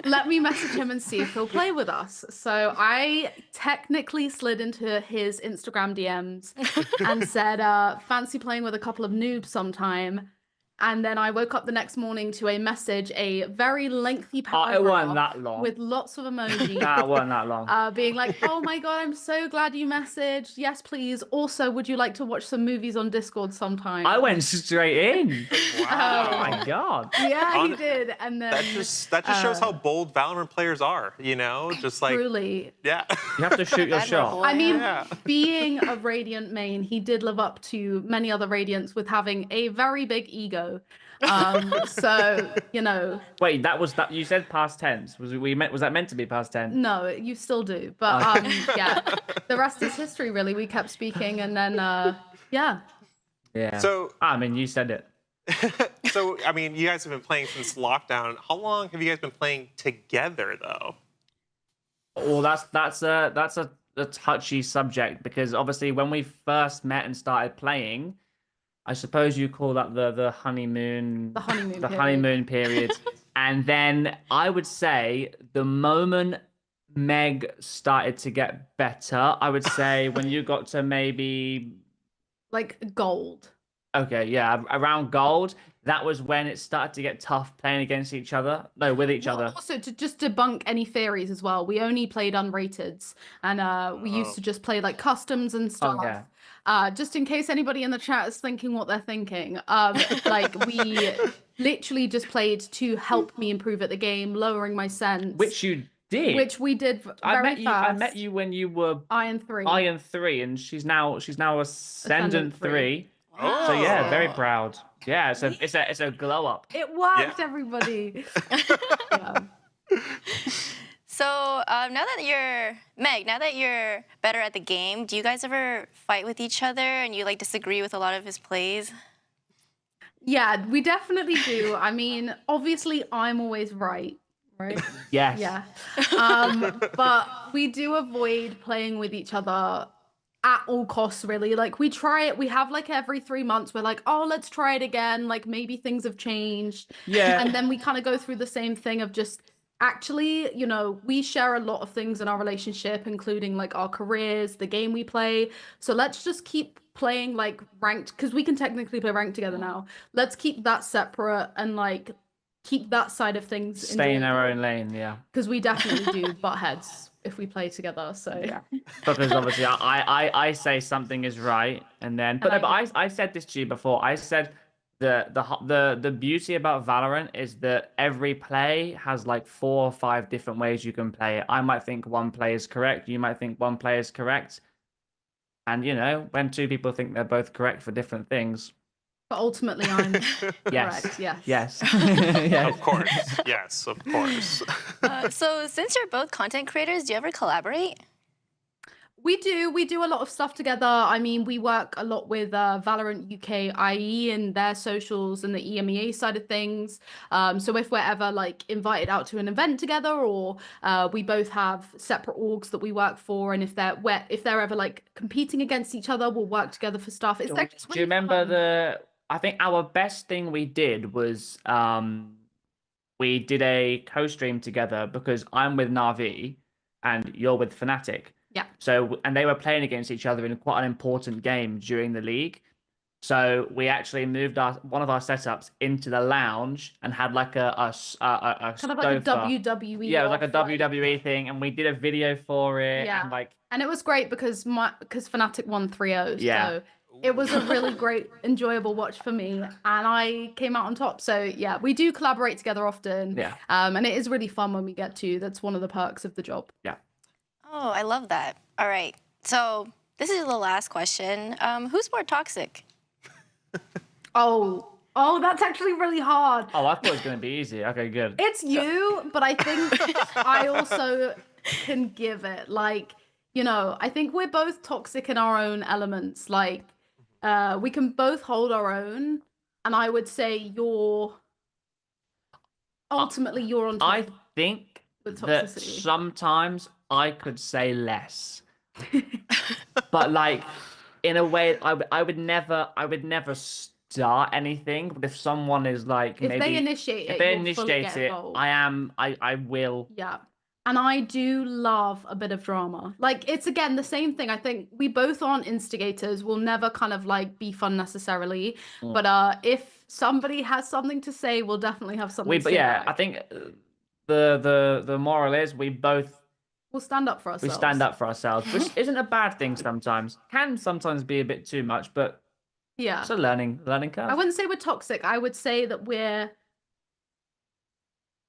Let me message him and see if he'll play with us. So I technically slid into his Instagram DMs and said, fancy playing with a couple of noobs sometime. And then I woke up the next morning to a message, a very lengthy paragraph. It wasn't that long. With lots of emojis. Nah, it wasn't that long. Being like, oh my God, I'm so glad you messaged. Yes, please. Also, would you like to watch some movies on Discord sometime? I went straight in. Wow. Oh my God. Yeah, he did. And then That just shows how bold Valorant players are, you know? Just like truly. Yeah. You have to shoot your shot. I mean, being a Radiant main, he did live up to many other Radiants with having a very big ego. So, you know. Wait, that you said past tense. Was that meant to be past tense? No, you still do. But yeah, the rest is history, really. We kept speaking and then, yeah. Yeah. So I mean, you said it. So, I mean, you guys have been playing since lockdown. How long have you guys been playing together, though? Well, that's a touchy subject because obviously when we first met and started playing, I suppose you call that the honeymoon. The honeymoon The period. honeymoon period. And then I would say the moment Meg started to get better, I would say when you got to maybe like gold. Okay, yeah, around gold, that was when it started to get tough playing against each other. No, with each other. Also, to just debunk any theories as well, we only played unrateds, and we used to just play like customs and stuff. yeah. Just in case anybody in the chat is thinking what they're thinking, like we literally just played to help me improve at the game, lowering my sense. Which you did. Which we did very I fast. met you when you were Iron 3. Iron 3, and she's now Ascendant 3. Oh. So yeah, very proud. Yeah, it's a glow up. It worked, everybody. So now that you're better at the game, do you guys ever fight with each other and you like disagree with a lot of his plays? Yeah, we definitely do. I mean, obviously, I'm always right? Yes. Yeah. But we do avoid playing with each other at all costs, really. Like, we try it. We have like every 3 months, we're like, oh, let's try it again. Like, maybe things have changed. Yeah. And then we kind of go through the same thing of just actually, you know, we share a lot of things in our relationship, including like our careers, the game we play. So let's just keep playing like ranked, because we can technically play ranked together now. Let's keep that separate and like keep that side of things Stay in our own lane, yeah. because we definitely do butt heads if we play together. So Because obviously I say something is right, and then but I said this to you before. I said the beauty about Valorant is that every play has like 4 or 5 different ways you can play it. I might think one play is correct, you might think one play is correct, and you know, when 2 people think they're both correct for different things. But ultimately, I'm Yes. correct. Yes. Yes. Of course. Yes, of course. So since you're both content creators, do you ever collaborate? We do a lot of stuff together. I mean, we work a lot with Valorant UK IE and their socials and the EMEA side of things. So if we're ever like invited out to an event together, or we both have separate orgs that we work for, and if they're ever like competing against each other, we'll work together for stuff. It's like Do you remember I think our best thing we did was we did a co-stream together because I'm with Na'Vi and you're with Fnatic. Yeah. So, and they were playing against each other in quite an important game during the league. So we actually moved one of our setups into the lounge and had like a kind of like a WWE. Yeah, it was like a WWE thing, and we did a video for it. Yeah. And like, and it was great because Fnatic won 3-0. Yeah. So it was a really great, enjoyable watch for me, and I came out on top. So yeah, we do collaborate together often. Yeah. And it is really fun when we get to. That's one of the perks of the job. Yeah. Oh, I love that. All right. So this is the last question. Who's more toxic? Oh, that's actually really hard. Oh, I thought it was going to be easy. Okay, good. It's you, but I think I also can give it. Like, you know, I think we're both toxic in our own elements. Like, we can both hold our own, and I would say ultimately you're on top. I think with that toxicity. sometimes I could say less, but like in a way, I would never start anything. But if someone is like, If maybe they initiate if it, they you'll fully initiate get it, involved. I will. Yeah. And I do love a bit of drama. Like, it's again the same thing. I think we both aren't instigators. We'll never kind of like be fun necessarily. Mm. But if somebody has something to say, we'll definitely have something to But say. yeah, back. I think the moral is we both We'll stand up for we ourselves. stand up for ourselves, which isn't a bad thing sometimes. Can sometimes be a bit too much, but Yeah. it's a learning curve. I wouldn't say we're toxic. I would say that we're.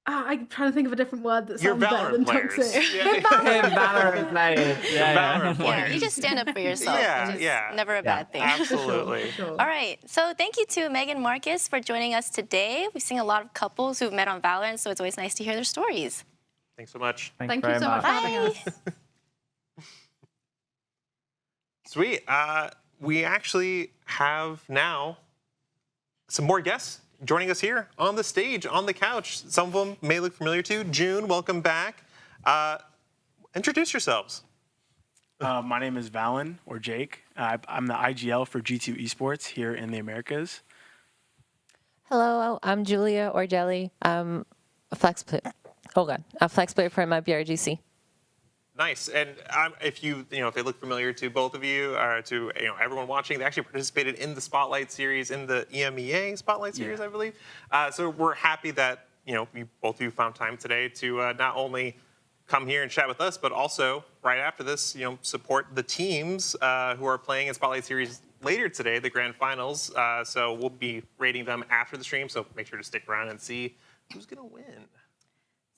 I'm trying to think of a different word that You're sounds better than Valorant players. toxic. Yeah. We're Valorant. Valorant players. Yeah, Valorant Yeah, players. you just stand up for yourself. Yeah, which is yeah. never a bad thing. Absolutely. All right. So thank you to Megan Marcus for joining us today. We've seen a lot of couples who've met on Valorant, so it's always nice to hear their stories. Thanks so much. Thank you so much for having us. Sweet. We actually have now some more guests joining us here on the stage, on the couch. Some of them may look familiar to. June, welcome back. Introduce yourselves. My name is Valen, or Jake. I'm the IGL for G2 Esports here in the Americas. Hello, I'm Julia or Jelly. I'm a flex player. Oh god, a flex player for my BRGC. Nice. And if they look familiar to both of you, or to everyone watching, they actually participated in the Spotlight series, in the EMEA Spotlight series, I believe. So we're happy that both of you found time today to not only come here and chat with us, but also right after this, support the teams who are playing in Spotlight series later today, the grand finals. So we'll be rating them after the stream. So make sure to stick around and see who's gonna win.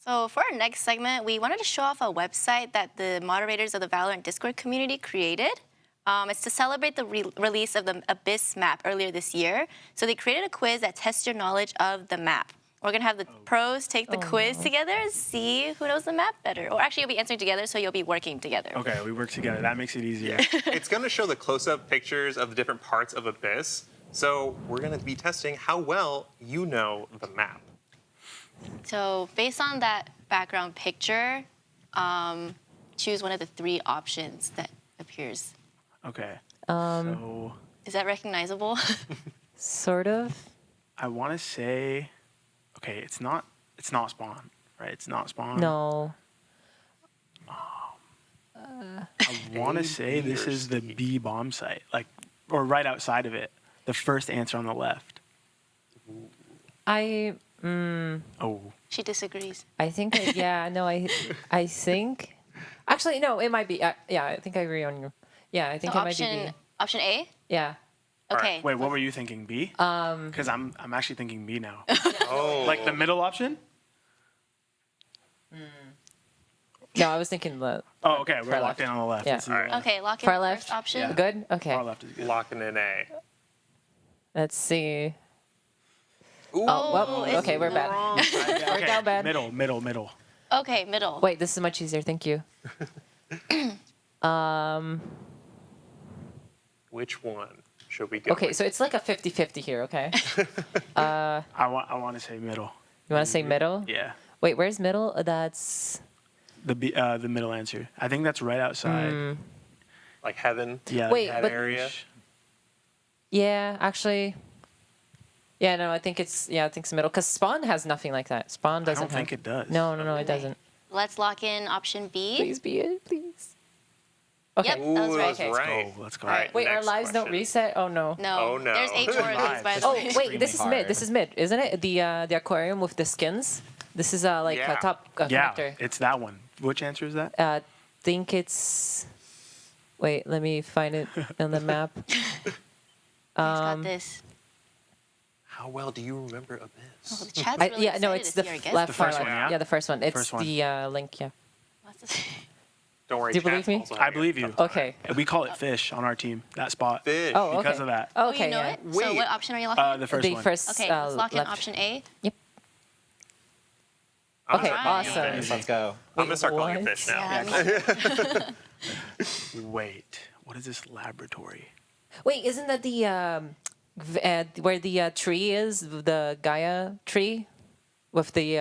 So for our next segment, we wanted to show off a website that the moderators of the Valorant Discord community created. It's to celebrate the release of the Abyss map earlier this year. So they created a quiz that tests your knowledge of the map. We're gonna have the pros take the quiz together and see who knows the map better. Or actually, you'll be answering together, so you'll be working together. Okay, we work together. That makes it easier. It's gonna show the close-up pictures of the different parts of Abyss. So we're gonna be testing how well you know the map. So based on that background picture, choose one of the 3 options that appears. Okay. So Is that recognizable? sort of. I want to say, okay, it's not Spawn, right? It's not Spawn. No. I want to say this is the B bomb site, or right outside of it. The first answer on the left. I Oh. She disagrees. I think, I think. Actually, no, it might be. Yeah, I think I agree on you. Yeah, I think So it might be B. option A? Yeah. Okay. Wait, what were you thinking? B? Because I'm actually thinking B now. Oh. Like the middle option? No, I was thinking the. Oh, okay. We're far locked left. in on the left. Yeah. Let's do the left. Okay, lock in Far the left. first option. Yeah. Good. Okay. Far left is good. Locking in A. Let's see. Oh, well, it's okay, we're bad. wrong. We're Okay, down bad. Middle. Okay, middle. Wait, this is much easier. Thank you. Which one should we go? Okay, so it's like a 50-50 here. Okay. I want to say middle. You want to say middle? Yeah. Wait, where's middle? That's. The middle answer. I think that's right outside. Like heaven. Yeah. Wait, that but- area. Yeah, actually. Yeah, no, I think it's middle because Spawn has nothing like that. Spawn doesn't. I don't think it does. No, it doesn't. Let's lock in option B. Please be it, please. Okay. Yep, that was Ooh, right. that was right. Let's go. All right, Wait, our next lives don't question. reset? Oh no. No. Oh, no. There's 8 more of these, by the Oh way. wait, this is Extremely mid. This is mid, isn't it? The aquarium with the skins. This is like Yeah. a top Yeah, connector. it's that one. Which answer is that? Think it's. Wait, let me find it on the map. He's got this. How well do you remember Oh, Abyss? the chat's really Yeah, no, excited it's to the see our guest. left The far first left. one, yeah? the first one. It's First one. the link. Yeah. Don't worry. Do you believe chat's me? also I having believe a you. tough time. Okay. We call it fish on our team. That spot. Fish. Oh, okay. Because of that. Oh, Okay. you know Yeah. it? So Wait. what option are you locking in? The first The one. first. Okay, let's lock in left. option A. I'm Okay, gonna start awesome. calling you fish. Let's go. I'm gonna start calling you what? fish now. Yeah, me too. Wait. What is this laboratory? Wait, isn't that the where the tree is, the Gaia tree, with the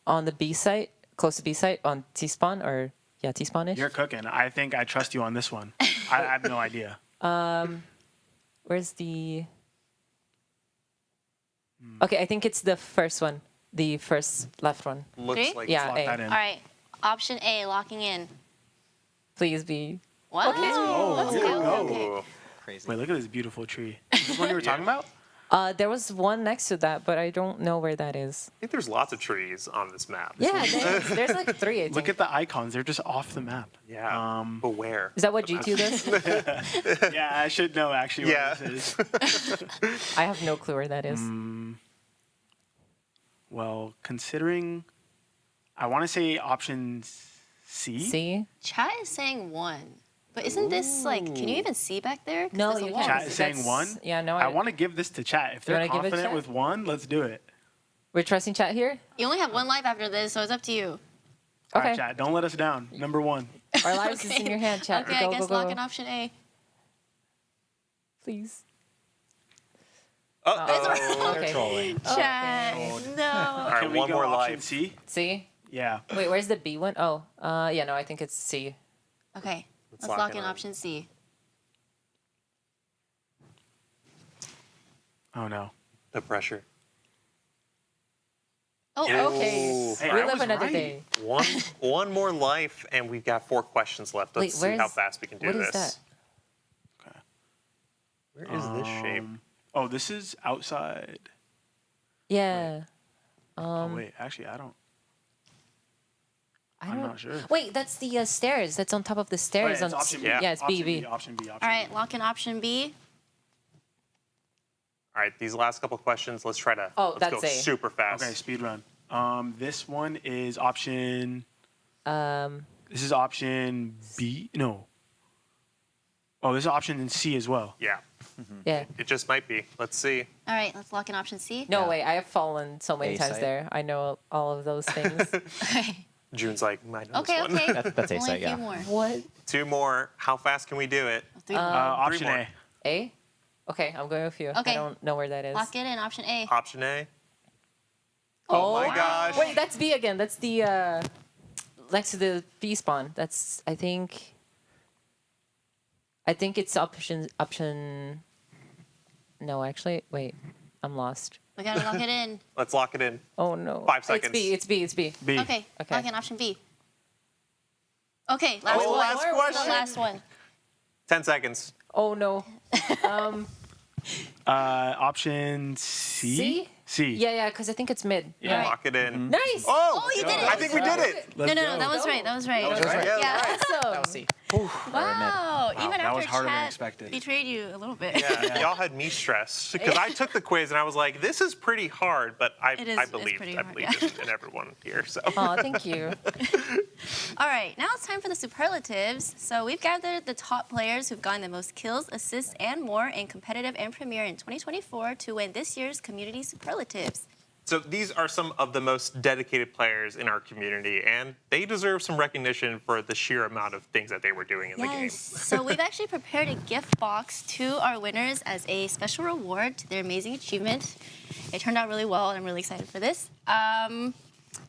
on the B site, close to B site on T spawn or T spawn-ish? You're cooking. I think I trust you on this one. I have no idea. Where's the? Okay, I think it's the first one, the first left one. Looks Three? like Yeah, Lock A. that in. All right, option A, locking in. Please be. What? Oh, Let's go. Okay. Ooh. Crazy. Wait, look at this beautiful tree. Is this one you were talking about? There was one next to that, but I don't know where that is. I think there's lots of trees on this map. Yeah, there's like 3. I think. Look at the icons. They're just off the map. Yeah. But where? Is that what G2 does? Yeah, I should know actually Yeah. where this is. I have no clue where that is. Well, considering, I want to say option C. See? Chat is saying 1. But isn't this like, can you even see back there? 'Cause No, there's a you wall. Chat is saying That's- 1. Yeah, no. I want to give this to chat. If they're wanna give it to confident chat? with 1, let's do it. We're trusting chat here. You only have 1 life after this, so it's up to you. All right, Okay. chat. Don't let us down. Number 1. Our lives is in your hand, chat. Okay, Go, I guess go, lock go. in option A. Please. Uh-oh. Okay. Trolling. Chat, no. All right, Can we one go more option life. C? See? Yeah. Wait, where's the B one? Oh, yeah, no, I think it's C. Okay, let's lock lock it in in. option C. Oh, no. The pressure. Oh, Okay. Hey, we I live was another right. day. One more life, and we've got 4 questions left. Wait, Let's see how where's- fast we can do what this. is that? Where is this shape? Oh, this is outside. Yeah. Oh, wait. Actually, I don't. I I'm don't. not sure. Wait, that's the stairs. That's on top of the Oh, yeah, stairs. it's on option B. Yeah, it's option B. Option B. Option all right, B. lock in option B. All right, these last couple questions, let's try to Oh, let's go that's A. super fast. Okay, speed run. This one is option. This is option B. No. Oh, this is option C as well. Yeah. Yeah. It just might be. Let's see. All right, let's lock in option C. No way. I have fallen so many A times site. there. I know all of those things. Okay, June's like, might know okay, this one. okay. That's A Only site, a few yeah. more. What? 2 more. How fast can we do it? 3 Option more. A. A? Okay, I'm going with you. Okay. I don't know where that is. Lock it in, option A. Option A. Oh, my gosh. Wait, that's B again. That's the next to the B spawn. That's I think it's option. No, actually, wait. I'm lost. We gotta lock it in. Let's lock it in. Oh no. 5 seconds. It's B. B. Okay, Okay. lock in option B. Okay, last Oh, one. last The question. last one. 10 seconds. Oh no. Option C. C? C. Yeah, because I think it's mid. Yeah. Lock it in. Nice. Oh, you did it. I think we did it. No, that was right. That was right. That was right. Yeah. Awesome. Let's see. Wow. Even that was after harder than chat expected. betrayed you a little bit. Yeah, y'all had me stressed because I took the quiz and I was like, "This is pretty hard," but I It's believed pretty hard, in everyone here. So. Oh, thank you. All right, now it's time for the superlatives. So we've gathered the top players who've gotten the most kills, assists, and more in competitive and premier in 2024 to win this year's community superlatives. So these are some of the most dedicated players in our community, and they deserve some recognition for the sheer amount of things that they were doing in the game. So we've actually prepared a gift box to our winners as a special reward to their amazing achievement. It turned out really well, and I'm really excited for this.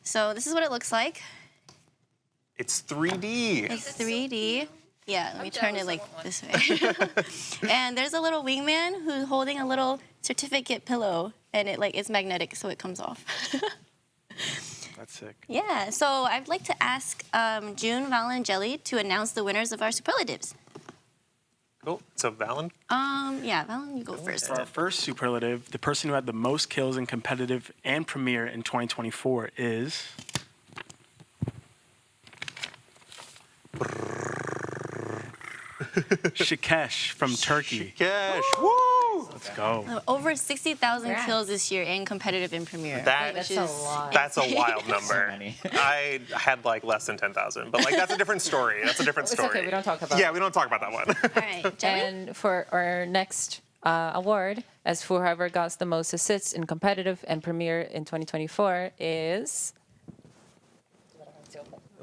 So this is what it looks like. It's 3D. It's 3D. Yeah, let me turn it like this way. And there's a little wingman who's holding a little certificate pillow, and it's magnetic, so it comes off. That's sick. Yeah, so I'd like to ask June, Valen, and Jelly to announce the winners of our superlatives. Cool. So Valen? Yeah, Valen, you go first. For our first superlative, the person who had the most kills in competitive and premier in 2024 is... Shikesh from Turkey. Shikesh, woo! Let's go. Over 60,000 kills this year in competitive and premier. That's a lot. That's a wild number. I had like less than 10,000, but like that's a different story. That's a different story. It's okay, we don't talk about Yeah, we don't talk about that one. All right, Jelly? And for our next award, as for whoever got the most assists in competitive and premier in 2024 is...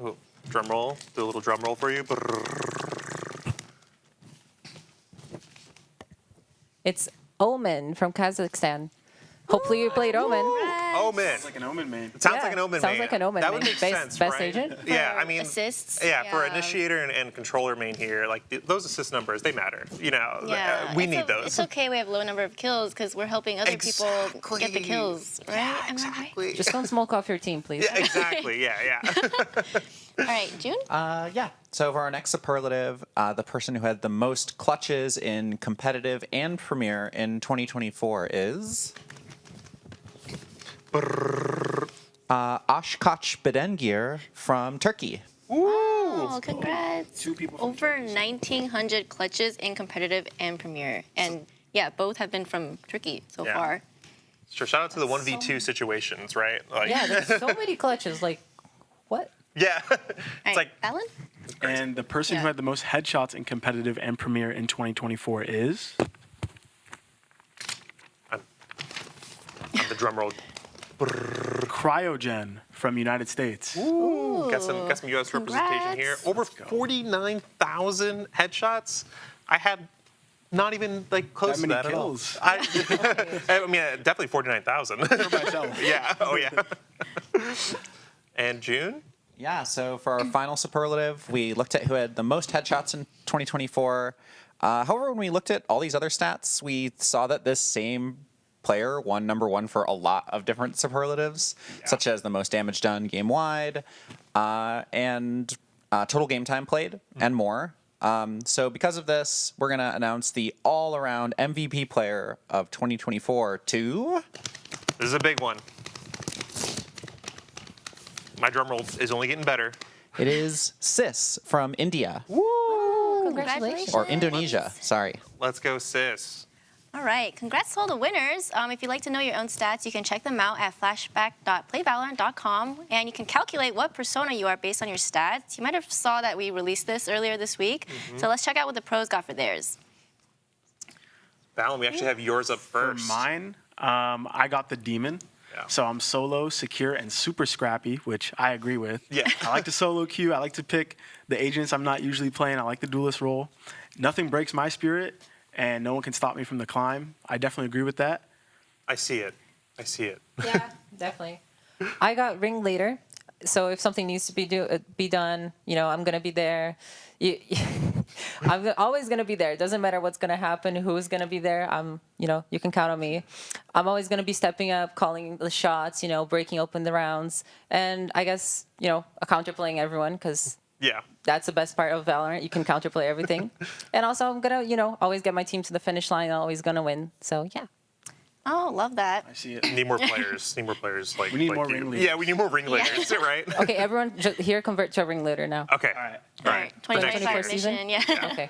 Ooh, drum roll. Do a little drum roll for you. It's Omen from Kazakhstan. Hopefully you played Omen. Omen. Sounds like an Omen main. It sounds like an Omen sounds main. like an Omen That would main. make Best- sense, best right? agent? Yeah, I mean, assists. yeah, for initiator and controller main here, like those assist numbers, they matter. You know, we need those. It's okay we have low number of kills because we're helping other people get the kills, right? Yeah, exactly. Just don't smoke off your team, please. Yeah, exactly. Yeah. All right, June? Yeah. So for our next superlative, the person who had the most clutches in competitive and premier in 2024 is Oshkosh Bedengir from Turkey. Oh, congrats. Two people. Over 1,900 clutches in competitive and premier. And yeah, both have been from Turkey so Yeah. far. Sure. Shout out to the 1v2 situations, right? Like, Yeah, there's so many clutches. Like, what? Yeah. It's like Alan? And the person who had the most headshots in competitive and premier in 2024 is... On the drum roll. Cryogen from United States. Ooh, got some U.S. representation here. Over 49,000 headshots. I had not even like close That many to that kills. at all. I mean, definitely 49,000. Yeah. Oh yeah. And June? Yeah, so for our final superlative, we looked at who had the most headshots in 2024. However, when we looked at all these other stats, we saw that this same player won number one for a lot of different superlatives, such as the most damage done game-wide, and total game time played, and more. So because of this, we're going to announce the all-around MVP player of 2024 to... This is a big one. My drum roll is only getting better. It is Sis from India. Woo! Congratulations. Or Indonesia, sorry. Let's go, Sis. All right, congrats to all the winners. If you'd like to know your own stats, you can check them out at flashback.playvalorant.com, and you can calculate what persona you are based on your stats. You might have saw that we released this earlier this week, so let's check out what the pros got for theirs. Valen, we actually have yours up first. For mine, I got the demon. So I'm solo, secure, and super scrappy, which I agree with. Yeah. I like to solo queue. I like to pick the agents I'm not usually playing. I like the duelist role. Nothing breaks my spirit, and no one can stop me from the climb. I definitely agree with that. I see it. Yeah, definitely. I got ringleader, so if something needs to be done, I'm gonna be there. I'm always gonna be there. It doesn't matter what's gonna happen, who's gonna be there. You can count on me. I'm always gonna be stepping up, calling the shots, breaking open the rounds, and I guess counterplaying everyone because. Yeah. That's the best part of Valorant. You can counterplay everything. And also, I'm going to, always get my team to the finish line. I'm always going to win. So, yeah. Oh, love that. I see it. Need more players. Need more players. Like We need like more you. ringleaders. Yeah, we need more ringleaders. Right. Okay, everyone here convert to a ringleader now. Okay. All right. 2025 season? mission, yeah. Okay.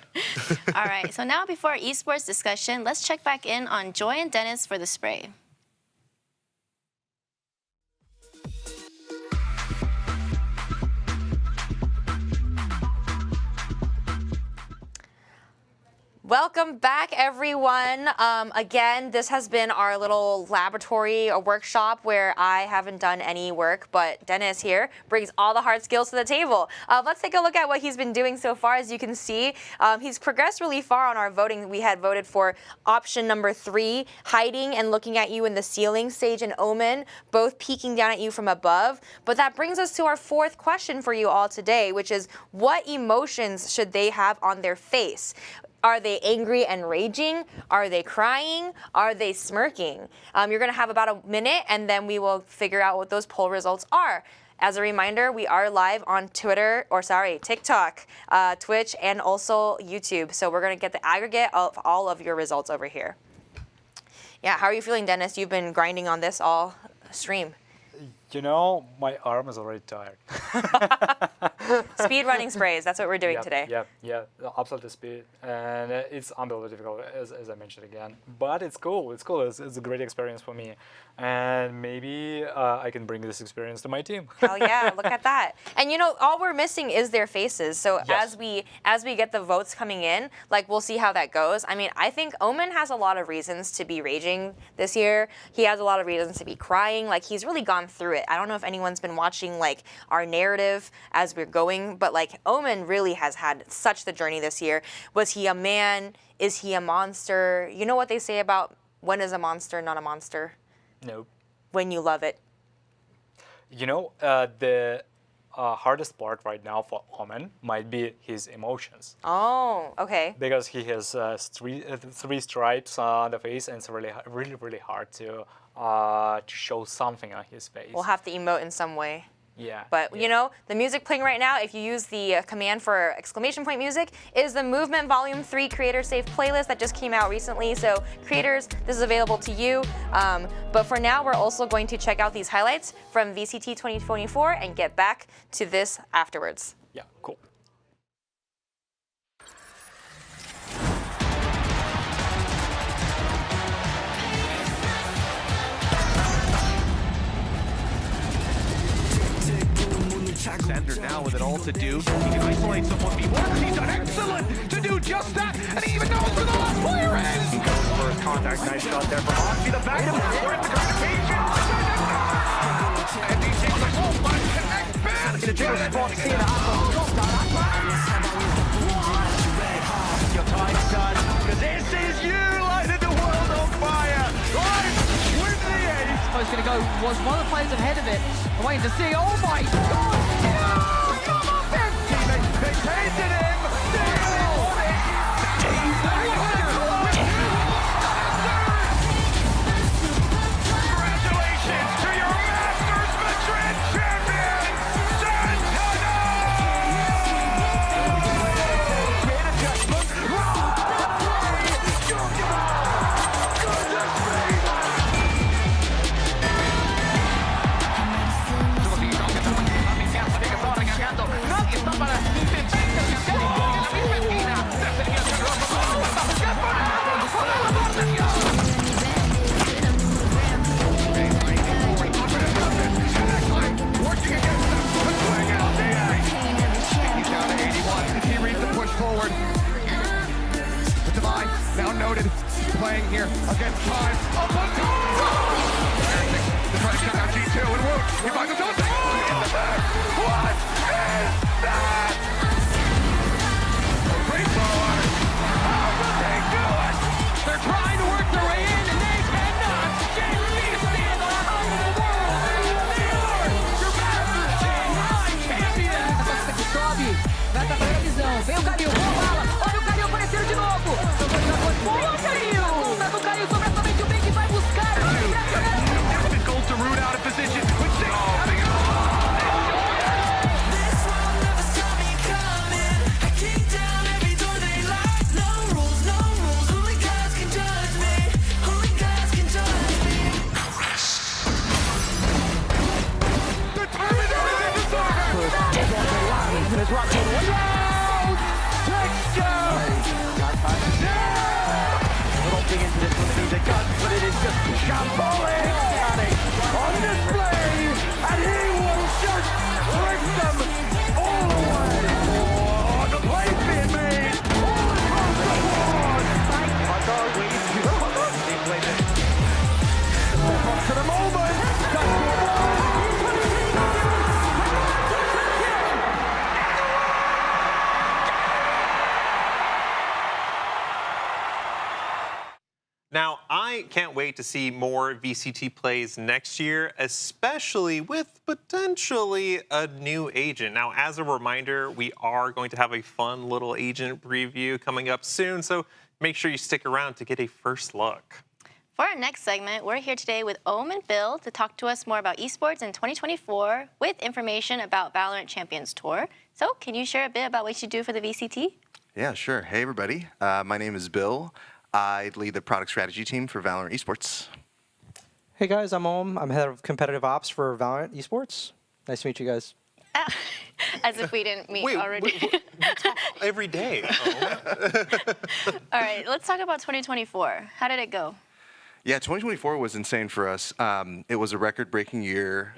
All right, so now before our esports discussion, let's check back in on Joy and Dennis for the spray. Welcome back, everyone. Again, this has been our little laboratory, a workshop where I haven't done any work, but Dennis here brings all the hard skills to the table. Let's take a look at what he's been doing so far. As you can see, he's progressed really far on our voting. We had voted for option number 3, hiding and looking at you in the ceiling. Sage and Omen, both peeking down at you from above. But that brings us to our 4th question for you all today, which is what emotions should they have on their face? Are they angry and raging? Are they crying? Are they smirking? You're going to have about a minute, and then we will figure out what those poll results are. As a reminder, we are live on TikTok, Twitch, and also YouTube. So we're going to get the aggregate of all of your results over here. Yeah, how are you feeling, Dennis? You've been grinding on this all stream. You know, my arm is already tired. Speed running sprays, that's what we're doing today. Yeah, absolutely speed. And it's unbelievably difficult, as I mentioned again. But it's cool, it's cool. It's a great experience for me. And maybe I can bring this experience to my team. Hell yeah, look at that. And you know, all we're missing is their faces. So Yes. as we get the votes coming in, like we'll see how that goes. I mean, I think Omen has a lot of reasons to be raging this year. He has a lot of reasons to be crying. Like he's really gone through it. I don't know if anyone's been watching like our narrative as we're going, but like Omen really has had such the journey this year. Was he a man? Is he a monster? You know what they say about when is a monster not a monster? No. When you love it. You know, the hardest part right now for Omen might be his emotions. Oh, okay. Because he has three stripes on the face, and it's really hard to show something on his face. We'll have to emote in some way. Yeah. But you know, the music playing right now, if you use the command for exclamation point music, is the Movement Volume 3 Creator Safe playlist that just came out recently. So creators, this is available to you. But for now, we're also going to check out these highlights from VCT 2024 and get back to this afterwards. Yeah, cool. Xander now with it all to do. He can isolate someone before. He's done excellent to do just that, and he even knows where the last player is. He goes for his contact. Nice shot there from Oxy. The back for it. The communication. And he takes a full punch to X-Man. In a jitter spot. Your time's done. Because this is you lighting the world on fire. Right with the ace. Oh, it's going to go. Was one of the players ahead of it. I'm waiting to see. Oh my God! They tasted him. Congratulations to your Masters Madrid champion, Santana! Great adjustment. can't wait to see more VCT plays next year, especially with potentially a new agent. Now, as a reminder, we are going to have a fun little agent preview coming up soon, so make sure you stick around to get a first look. For our next segment, we're here today with Ohm and Bill to talk to us more about esports in 2024 with information about Valorant Champions Tour. So, can you share a bit about what you do for the VCT? Yeah, sure. Hey, everybody. My name is Bill. I lead the product strategy team for Valorant Esports. Hey, guys. I'm Ohm. I'm head of competitive ops for Valorant Esports. Nice to meet you guys. As if we didn't meet already. We talk every day. All right, let's talk about 2024. How did it go? Yeah, 2024 was insane for us. It was a record-breaking year.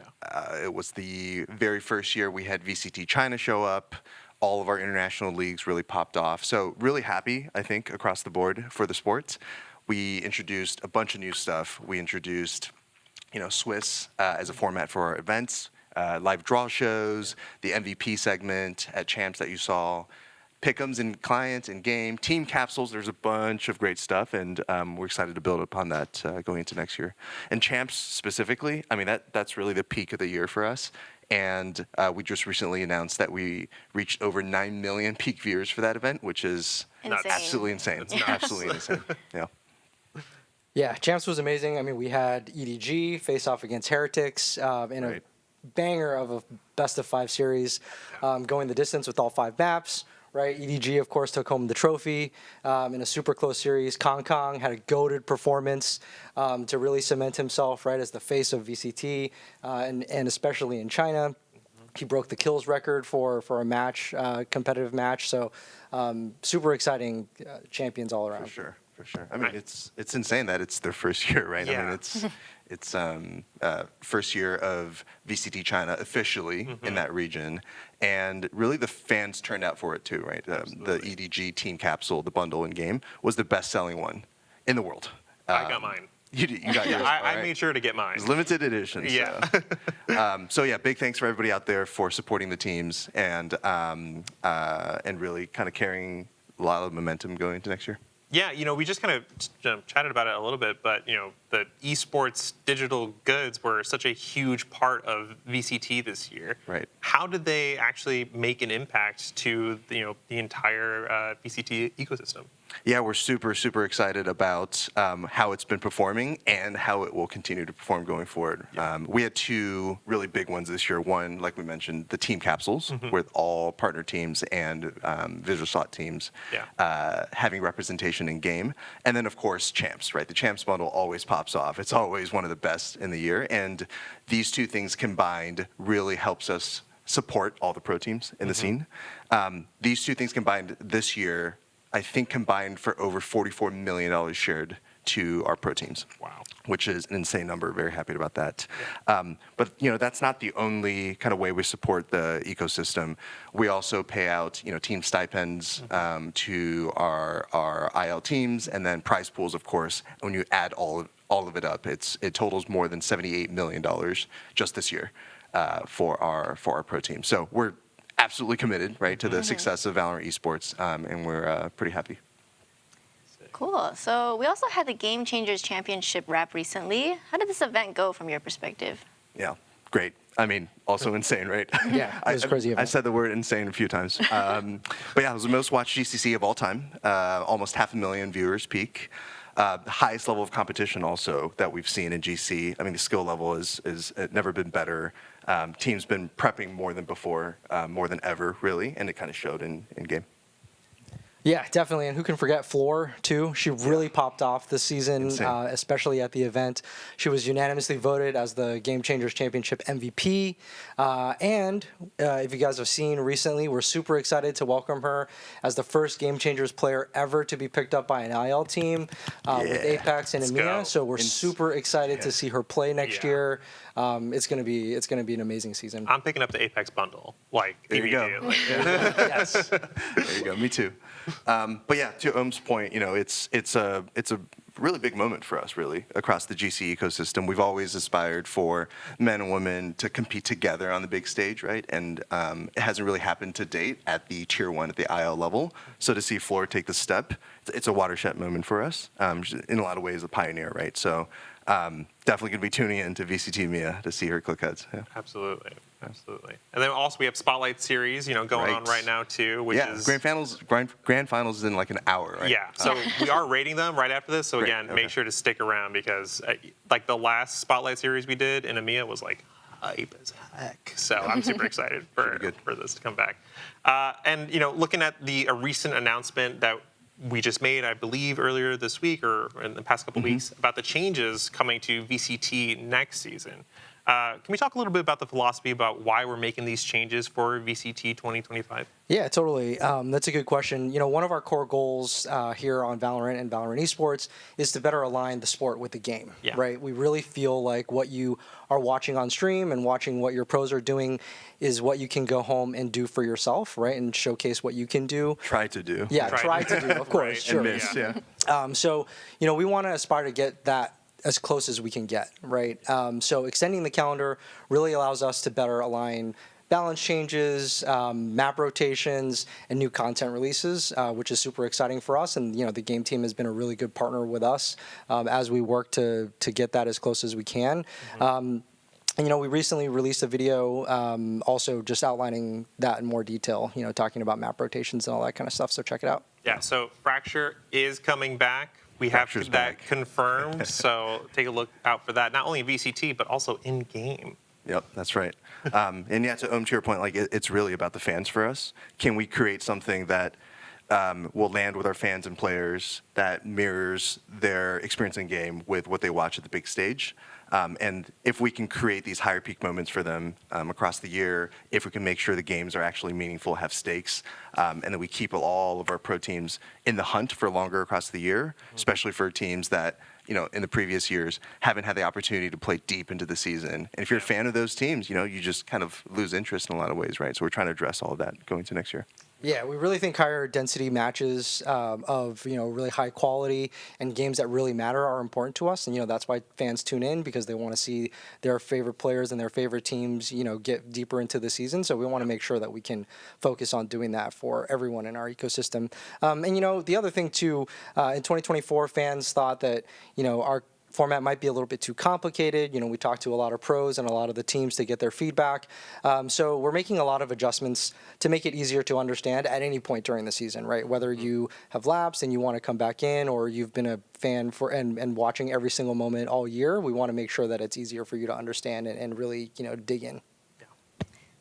It was the very first year we had VCT China show up. All of our international leagues really popped off. So really happy, I think, across the board for the sports. We introduced a bunch of new stuff. We introduced, Swiss as a format for our events, live draw shows, the MVP segment at Champs that you saw, pick'ems in client and game, team capsules. There's a bunch of great stuff, and we're excited to build upon that going into next year. And Champs specifically, I mean, that's really the peak of the year for us. And we just recently announced that we reached over 9 million peak viewers for that event, which is absolutely insane. Absolutely insane. Yeah. Yeah, Champs was amazing. I mean, we had EDG face off against Heretics in a banger of a best-of-5 series, going the distance with all 5 maps. Right, EDG of course took home the trophy in a super close series. Kong had a goated performance to really cement himself right as the face of VCT and especially in China. He broke the kills record for a match, competitive match. So super exciting champions all around. For sure. I mean, it's insane that it's their first year, right? Yeah. I mean, it's first year of VCT China officially in that region, and really the fans turned out for it too, right? The EDG team capsule, the bundle in game, was the best-selling one in the world. I got mine. You got yours. I made sure to get mine. It's limited edition. Yeah. So yeah, big thanks for everybody out there for supporting the teams and really kind of carrying a lot of momentum going into next year. Yeah, we just kind of chatted about it a little bit, but the esports digital goods were such a huge part of VCT this year. Right. How did they actually make an impact to the entire VCT ecosystem? Yeah, we're super, super excited about how it's been performing and how it will continue to perform going forward. We had 2 really big ones this year. One, like we mentioned, the team capsules with all partner teams and Visual Shot teams having representation in game. And then, of course, Champs, right? The Champs bundle always pops off. It's always one of the best in the year. And these 2 things combined really helps us support all the pro teams in the scene. These 2 things combined this year, I think combined for over $44 million shared to our pro teams. Wow. Which is an insane number. Very happy about that. But that's not the only kind of way we support the ecosystem. We also pay out team stipends to our IL teams, and then prize pools, of course. When you add all of it up, it totals more than $78 million just this year for our pro team. So we're absolutely committed, right, to the success of Valorant Esports, and we're pretty happy. Cool. So we also had the Game Changers Championship wrap recently. How did this event go from your perspective? Yeah, great. I mean, also insane, right? Yeah, it was crazy. I said the word insane a few times. But yeah, it was the most watched GCC of all time. Almost 500,000 viewers peak. The highest level of competition also that we've seen in GC. I mean, the skill level is never been better. Team's been prepping more than before, more than ever, really, and it kind of showed in game. Yeah, definitely. And who can forget Floor, too? She really popped off this season, especially at the event. She was unanimously voted as the Game Changers Championship MVP. And if you guys have seen recently, we're super excited to welcome her as the first Game Changers player ever to be picked up by an IL team with Apex and EMEA. So we're super excited to see her play next year. It's gonna be an amazing season. I'm picking up the Apex bundle, there you go. Yes. There you go. Me too. But yeah, to Ohm's point, it's a really big moment for us, really, across the GC ecosystem. We've always aspired for men and women to compete together on the big stage, right? And it hasn't really happened to date at the tier 1, at the IL level. So to see Floor take the step, it's a watershed moment for us. She's in a lot of ways, a pioneer, right? So definitely going to be tuning in to VCT Mia to see her click heads. Yeah. Absolutely. Absolutely. And then also we have Spotlight Series, going on right now too, which is Grand Finals is in like an hour, right? Yeah. So we are rating them right after this. So Great, again, okay. make sure to stick around because like the last Spotlight Series we did in EMEA was like hype as heck. So I'm super excited for this to come back. And looking at the recent announcement that we just made, I believe, earlier this week or in the past couple weeks about the changes coming to VCT next season. Can we talk a little bit about the philosophy about why we're making these changes for VCT 2025? Yeah, totally. That's a good question. One of our core goals here on Valorant and Valorant Esports is to better align the sport with the game, right? We really feel like what you are watching on stream and watching what your pros are doing is what you can go home and do for yourself, right? And showcase what you can do. Try to do. Yeah, try to do, of course. Right. Sure. And miss, yeah. So, we want to aspire to get that as close as we can get, right? So extending the calendar really allows us to better align balance changes, map rotations, and new content releases, which is super exciting for us. And the game team has been a really good partner with us as we work to get that as close as we can. And, we recently released a video also just outlining that in more detail, talking about map rotations and all that kind of stuff. So check it out. Yeah, so Fracture is coming back. We have that confirmed, so take a look out for that. Not only VCT, but also in-game. Yep, that's right. And yeah, to your point, like it's really about the fans for us. Can we create something that will land with our fans and players that mirrors their experience in game with what they watch at the big stage? And if we can create these higher peak moments for them across the year, if we can make sure the games are actually meaningful, have stakes, and that we keep all of our pro teams in the hunt for longer across the year, especially for teams that, in the previous years haven't had the opportunity to play deep into the season. And if you're a fan of those teams, you just kind of lose interest in a lot of ways, right? So we're trying to address all of that going to next year. Yeah, we really think higher density matches of really high quality and games that really matter are important to us, and that's why fans tune in because they want to see their favorite players and their favorite teams get deeper into the season. So we want to make sure that we can focus on doing that for everyone in our ecosystem. And the other thing too, in 2024, fans thought that our format might be a little bit too complicated. We talked to a lot of pros and a lot of the teams to get their feedback. So we're making a lot of adjustments to make it easier to understand at any point during the season, right? Whether you have lapsed and you want to come back in or you've been a fan for and watching every single moment all year, we want to make sure that it's easier for you to understand and really, dig in.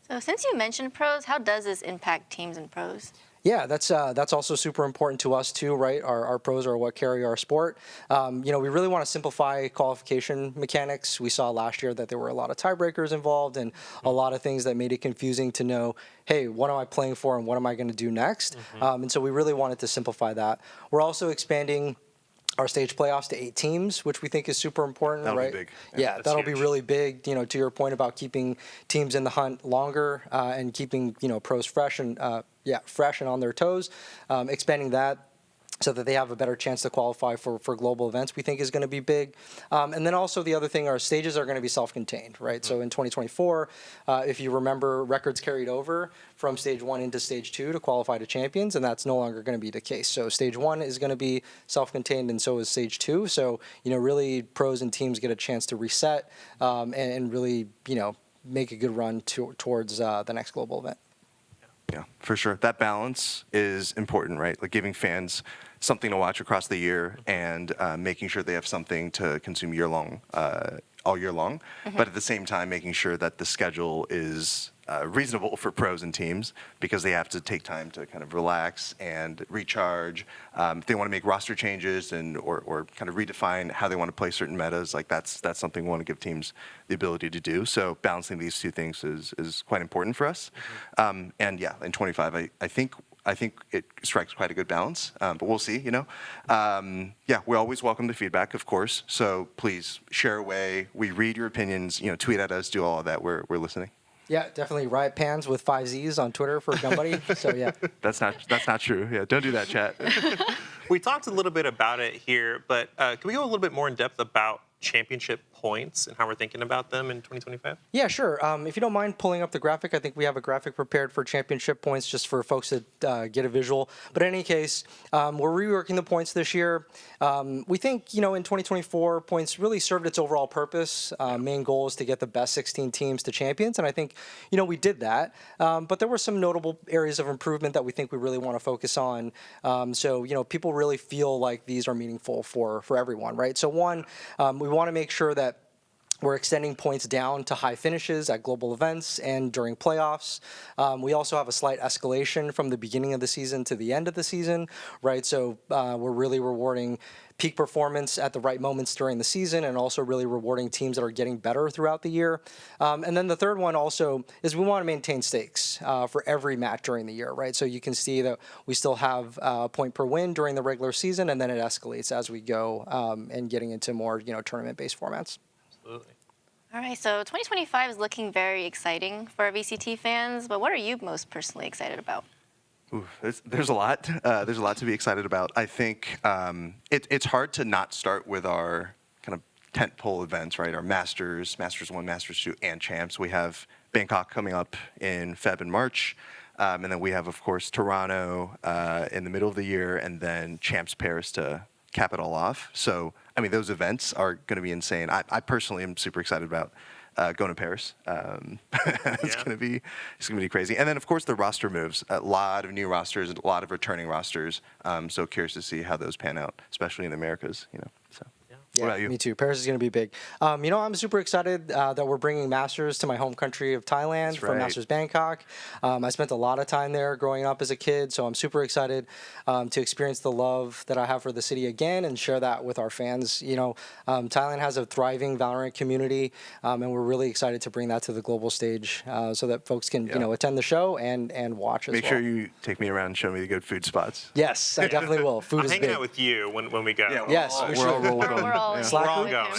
So since you mentioned pros, how does this impact teams and pros? Yeah, that's also super important to us too, right? Our pros are what carry our sport. We really want to simplify qualification mechanics. We saw last year that there were a lot of tiebreakers involved and a lot of things that made it confusing to know, hey, what am I playing for and what am I going to do next? And so we really wanted to simplify that. We're also expanding our stage playoffs to 8 teams, which we think is super important, That'll right? be big. Yeah, that'll be really big. To your point about keeping teams in the hunt longer and keeping pros fresh and fresh and on their toes, expanding that so that they have a better chance to qualify for global events, we think is going to be big. And then also the other thing, our stages are going to be self-contained, right? So in 2024, if you remember, records carried over from stage 1 into stage 2 to qualify to champions, and that's no longer going to be the case. So stage 1 is going to be self-contained, and so is stage 2. So, really pros and teams get a chance to reset and really, make a good run towards the next global event. Yeah, for sure. That balance is important, right? Like giving fans something to watch across the year and making sure they have something to consume all year long. But at the same time, making sure that the schedule is reasonable for pros and teams because they have to take time to kind of relax and recharge. If they want to make roster changes or kind of redefine how they want to play certain metas, like that's something we want to give teams the ability to do. So balancing these two things is quite important for us. And yeah, in 25, I think it strikes quite a good balance, but we'll see, Yeah, we always welcome the feedback, of course. So please share away. We read your opinions, tweet at us, do all of that. We're listening. Yeah, definitely. Riot Pans with 5 Zs on Twitter for GunBuddy. So yeah. That's not true. Yeah, don't do that, chat. We talked a little bit about it here, but can we go a little bit more in depth about championship points and how we're thinking about them in 2025? Yeah, sure. If you don't mind pulling up the graphic, I think we have a graphic prepared for championship points just for folks to get a visual. But in any case, we're reworking the points this year. We think, in 2024, points really served its overall purpose. Main goal is to get the best 16 teams to champions, and I think, we did that. But there were some notable areas of improvement that we think we really want to focus on. So, people really feel like these are meaningful for everyone, right? So one, we want to make sure that we're extending points down to high finishes at global events and during playoffs. We also have a slight escalation from the beginning of the season to the end of the season, right? So we're really rewarding peak performance at the right moments during the season and also really rewarding teams that are getting better throughout the year. And then the third one also is we want to maintain stakes for every match during the year, right? So you can see that we still have a point per win during the regular season, and then it escalates as we go and getting into more, tournament-based formats. Absolutely. All right, so 2025 is looking very exciting for VCT fans, but what are you most personally excited about? Ooh, there's a lot. There's a lot to be excited about. I think it's hard to not start with our kind of tentpole events, right? Our Masters, Masters 1, Masters 2, and Champs. We have Bangkok coming up in Feb and March. And then we have, of course, Toronto in the middle of the year, and then Champs Paris to cap it all off. So, those events are going to be insane. I personally am super excited about going to Paris. It's going to be crazy. And then, of course, the roster moves. A lot of new rosters, a lot of returning rosters. So curious to see how those pan out, especially in the Americas. So. Yeah, what about you? Me too. Paris is going to be big. I'm super excited that we're bringing Masters to my home country of Thailand for Masters Bangkok. I spent a lot of time there growing up as a kid, so I'm super excited to experience the love that I have for the city again and share that with our fans. Thailand has a thriving Valorant community, and we're really excited to bring that to the global stage so that folks can, attend the show and watch as well. Make sure you take me around and show me the good food spots. Yes, I definitely will. Food is I'm big. hanging out with you when we go. Yes, we're all rolling. We're all Slack going.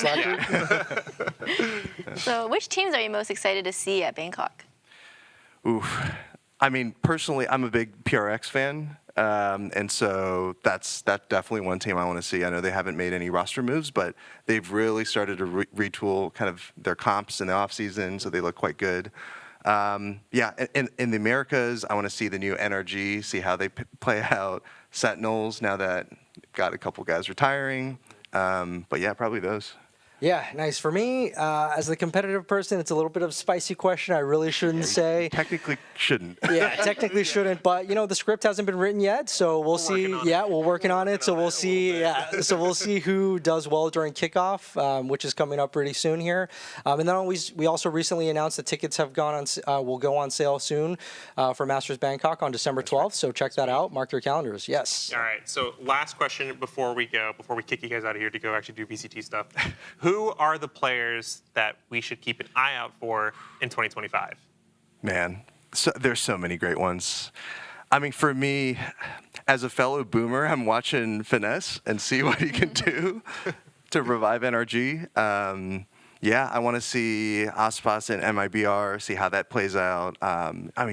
So which teams are you most excited to see at Bangkok? Oof. Personally, I'm a big PRX fan. And so that's definitely one team I want to see. I know they haven't made any roster moves, but they've really started to retool kind of their comps in the offseason, so they look quite good. In the Americas, I want to see the new NRG, see how they play out. Sentinels, now that got a couple guys retiring. But yeah, probably those. Yeah, nice. For me, as the competitive person, it's a little bit of a spicy question. I really shouldn't say. Technically shouldn't. Yeah, technically shouldn't. But, the script hasn't been written yet, so we'll see. Yeah, we're working on it. So we'll see. Yeah, so we'll see who does well during kickoff, which is coming up pretty soon here. And then we also recently announced that tickets have will go on sale soon for Masters Bangkok on December 12th. So check that out. Mark your calendars. Yes. All right. So last question before we kick you guys out of here to go actually do VCT stuff. Who are the players that we should keep an eye out for in 2025? Man, there's so many great ones. For me, as a fellow boomer, I'm watching Finesse and see what he can do to revive NRG. I want to see Aspas and MIBR, see how that plays out.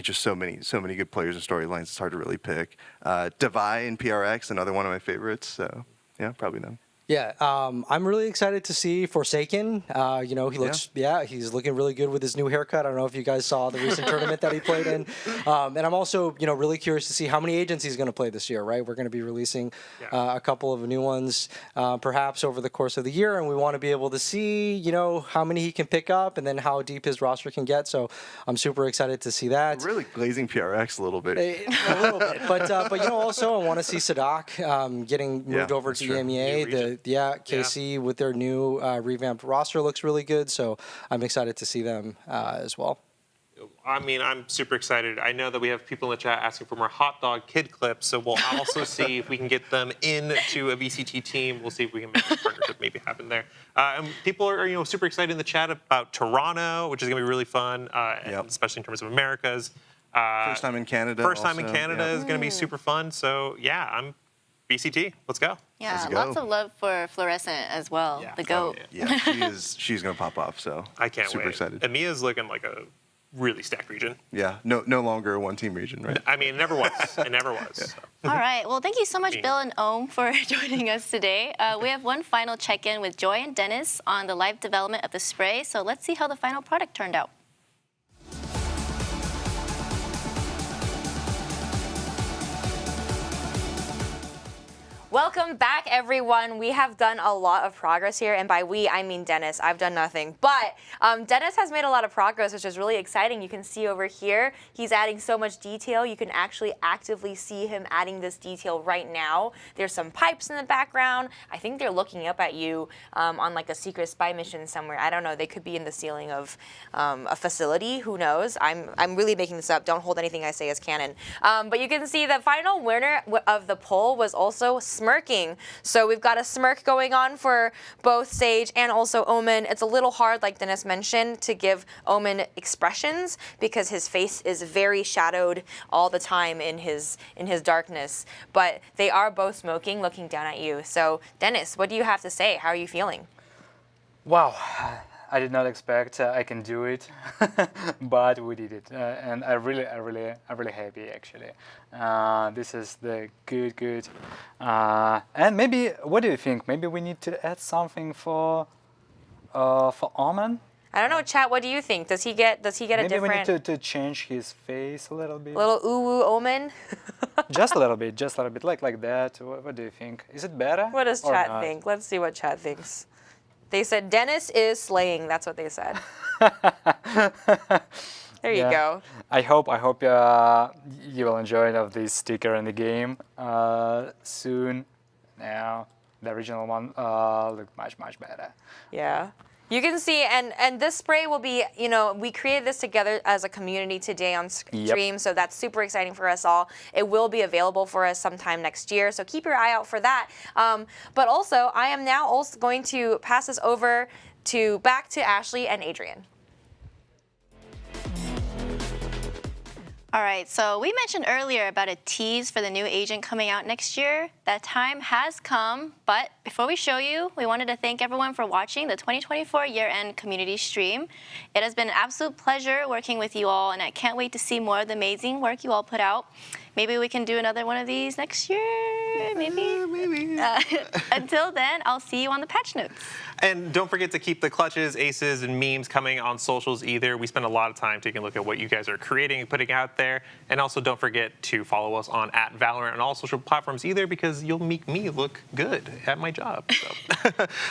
Just so many good players and storylines. It's hard to really pick. Devai and PRX, another one of my favorites. So, yeah, probably them. Yeah, I'm really excited to see Forsaken. He looks, he's looking really good with his new haircut. I don't know if you guys saw the recent tournament that he played in. And I'm also, really curious to see how many agents he's going to play this year, right? We're going to be releasing a couple of new ones, perhaps over the course of the year, and we want to be able to see, how many he can pick up and then how deep his roster can get. So I'm super excited to see that. We're really glazing PRX a little bit. A little bit, but also I want to see Sadak getting moved over to EMEA. KC with their new revamped roster looks really good, so I'm excited to see them as well. I'm super excited. I know that we have people in the chat asking for more hot dog kid clips, so we'll also see if we can get them into a VCT team. We'll see if we can make a partnership maybe happen there. And people are super excited in the chat about Toronto, which is going to be really fun, and especially in terms of Americas. First time in Canada. Is going to be super fun. So I'm VCT. Let's go. Yeah, lots of love for Fluorescent as well, the GOAT. She's going to pop off, so I can't super wait. excited. Emia's looking like a really stacked region. Yeah, no longer a one-team region, right? I mean, it never was. It never was. All right. Well, thank you so much, Bill and Ohm, for joining us today. We have one final check-in with Joy and Dennis on the live development of the spray. So let's see how the final product turned out. Welcome back, everyone. We have done a lot of progress here, and by we, I mean Dennis. I've done nothing. But Dennis has made a lot of progress, which is really exciting. You can see over here, he's adding so much detail. You can actually actively see him adding this detail right now. There's some pipes in the background. I think they're looking up at you on like a secret spy mission somewhere. I don't know. They could be in the ceiling of a facility. Who knows? I'm really making this up. Don't hold anything I say as canon. But you can see the final winner of the poll was also smirking. So we've got a smirk going on for both Sage and also Omen. It's a little hard, like Dennis mentioned, to give Omen expressions because his face is very shadowed all the time in his darkness. But they are both smoking, looking down at you. So Dennis, what do you have to say? How are you feeling? Wow. I did not expect I can do it, but we did it, and I'm really happy actually. This is the good, and maybe what do you think? Maybe we need to add something for Omen. I don't know, chat. What do you think? Does he get a different? Maybe we need to change his face a little bit. Little ooh Omen. just a little bit, like that. What do you think? Is it better? What does chat think? Let's see what chat thinks. They said Dennis is slaying. That's what they said. There you go. I hope you will enjoy this sticker in the game soon. Now the original one looked much better. Yeah. You can see, and this spray will be, we created this together as a community today on stream, so that's super exciting for us all. It will be available for us sometime next year, so keep your eye out for that. But also, I am now also going to pass this over back to Ashley and Adrian. All right, so we mentioned earlier about a tease for the new agent coming out next year. That time has come, but before we show you, we wanted to thank everyone for watching the 2024 year-end community stream. It has been an absolute pleasure working with you all, and I can't wait to see more of the amazing work you all put out. Maybe we can do another one of these next year, maybe. Until then, I'll see you on the patch notes. And don't forget to keep the clutches, aces, and memes coming on socials either. We spend a lot of time taking a look at what you guys are creating and putting out there. And also don't forget to follow us on @Valorant on all social platforms either, because you'll make me look good at my job. So.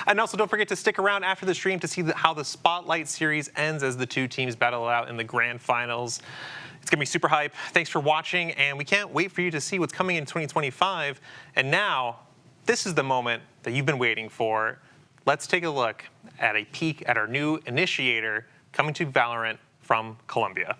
And also don't forget to stick around after the stream to see how the Spotlight series ends as the two teams battle out in the grand finals. It's going to be super hype. Thanks for watching, and we can't wait for you to see what's coming in 2025. And now, this is the moment that you've been waiting for. Let's take a look at a peek at our new initiator coming to Valorant from Colombia.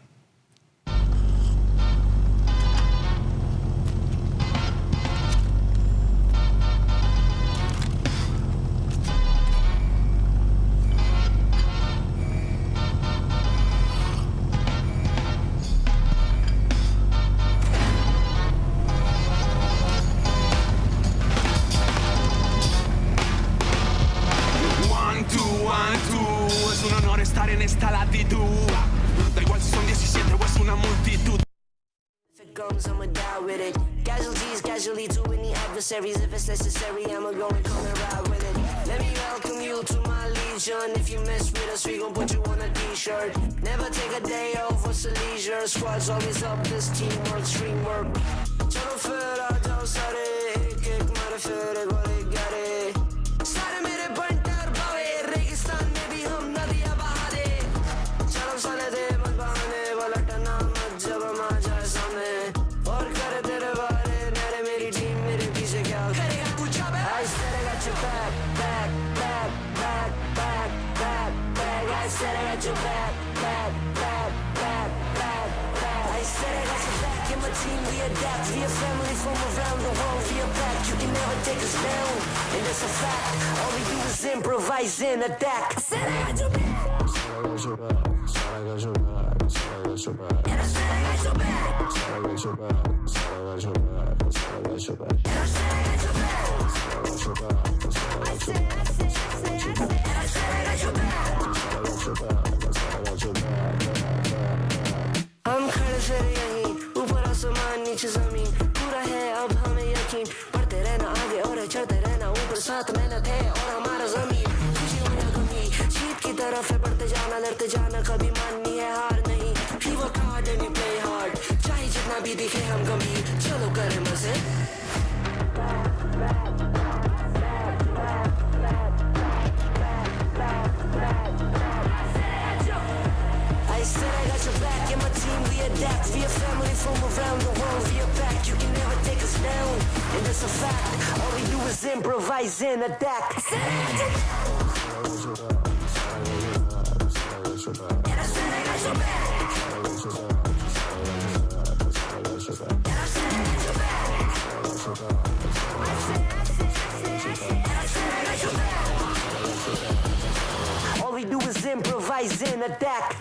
Esta latitud, da igual si son 17 o es una multitud. If it comes, I'ma die with it. Casualties, casually to any adversaries. If it's necessary, I'ma go and come and ride with it. Let me welcome you to my legion. If you mess with us, we gon' put you on a t-shirt. Never take a day off, what's a leisure? Squad's always up, this teamwork, stream work. Chalo fera, jao sare, ek mare fere, gole gare. Sare mere bantar bawe, Registan mein bhi hum nadiyan bahare. Chalo sale de mat bahane, palatna mat jab hum aa jaye samne. Aur kare tere baare, mere meri team mere piche kya karega tu chabe. I said I got your back, back, back, back, back, back, back. I said I got your back, back, back, back, back, back. I said I got your back. In my team we adapt, we a family from around the world. We are back, you can never take us down, and that's a fact. All we do is improvise and adapt. I said I got your back. I got your back. I got your back. I got your back. And I said I got your back. I got your back. I got your back. I got your back. And I said I got your back. I got your back. I said I got your back. And I said I got your back. I got your back. I got your back. बरसात मेहनत है और हमारा ज़मीर खुशी हो या गमी जीत की तरफ है बढ़ते जाना लड़ते जाना कभी माननी है हार नहीं We work hard and we play hard चाहे जितना भी दिखे हम गंभीर चलो करें मजे I said I got your back and my team we adapt. We a family from around the world. We are back. You can never take us down, and that's a fact. All we do is improvise and adapt. And I said I got your back. All we do is improvise and adapt.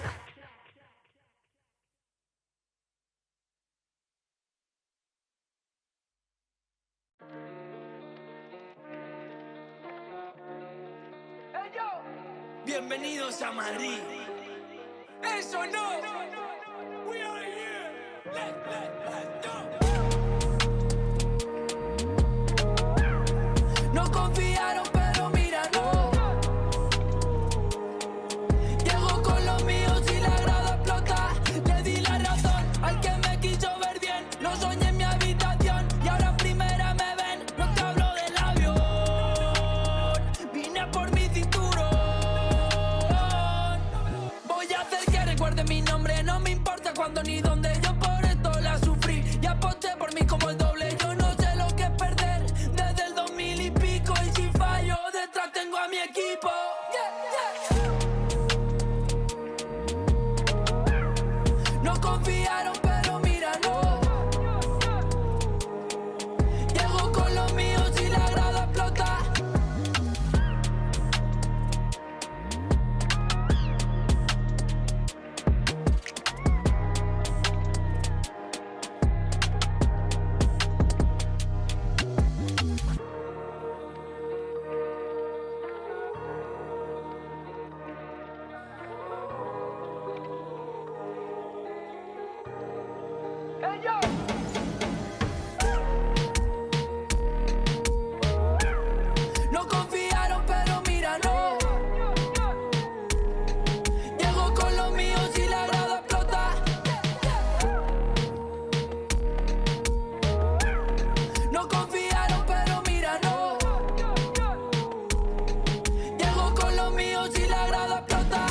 Bienvenidos a Madrid. Eso no. We are here. Let's go. No confiaron, pero mira, no. Llego con los míos y la grada explota. Le di la razón al que me quiso ver bien. Lo soñé en mi habitación y ahora en primera me ven. No te hablo del avión. Vine por mi cinturón. Voy a hacer que recuerde mi nombre. No me importa cuándo ni dónde. Yo por esto la sufrí y aposté por mí como el doble. Yo no sé lo que es perder desde el 2000 y pico. Y si fallo, detrás tengo a mi equipo. No confiaron, pero mira, no. Llego con los míos y la grada explota. No confiaron, pero mira, no. Llego con los míos y la grada explota. No confiaron, pero mira, no. Llego con los míos y la grada explota.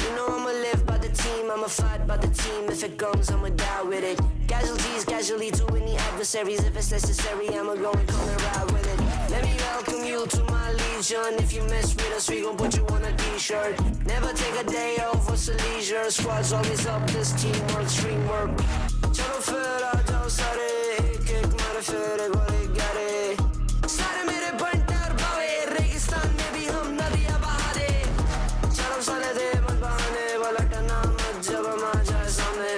You know I'ma live by the team, I'ma fight by the team. If it comes, I'ma die with it. Casualties, casually to any adversaries. If it's necessary, I'ma go and come and ride with it. Let me welcome you to my legion. If you mess with us, we gon' put you on a t-shirt. Never take a day off, what's a leisure? Squad's always up, this teamwork, stream work. Chalo fir aa jao sare, ek mare fir ek baar ek gare. Sare mere bantar bawe, registan mein bhi hum nadiyan baha de. Chalo sale de mat bahane, palatna mat jab hum aa jaye samne.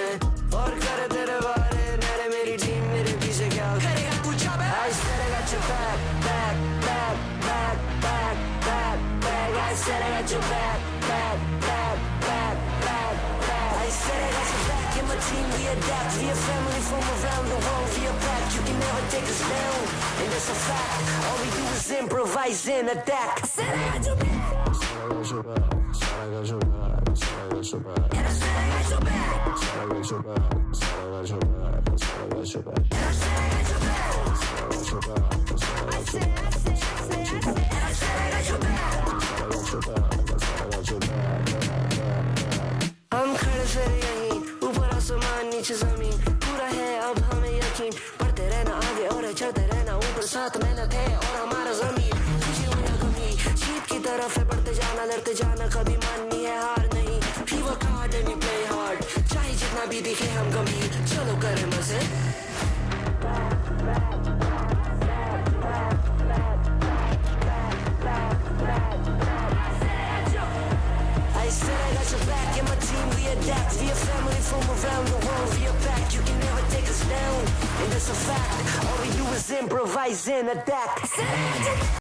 Aur kare tere baare, mere meri team mere piche kya karega tu jab hai. I said I got your back, back, back, back, back, back, back. I said I got your back, back, back, back, back, back. I said I got your back and my team we adapt. We a family from around the world. We are back. You can never take us down, and that's a fact. All we do is improvise and adapt. I said I got your back. And I said I got your back. And I said I got your back. हम खड़े फिर यहीं ऊपर आसमान नीचे जमीन पूरा है अब हमें यकीन बढ़ते रहना आगे और चढ़ते रहना ऊपर साथ मेहनत है और हमारा जमीन खुशी हो या गमी जीत की तरफ है बढ़ते जाना लड़ते जाना कभी माननी है हार नहीं We work hard and we play hard चाहे जितना भी दिखे हम गंभीर चलो करें मजे I said I got your back and my team we adapt. adapt to your family from around the world. For your back, you can never take us down. And it's a fact, all we do is improvise and adapt.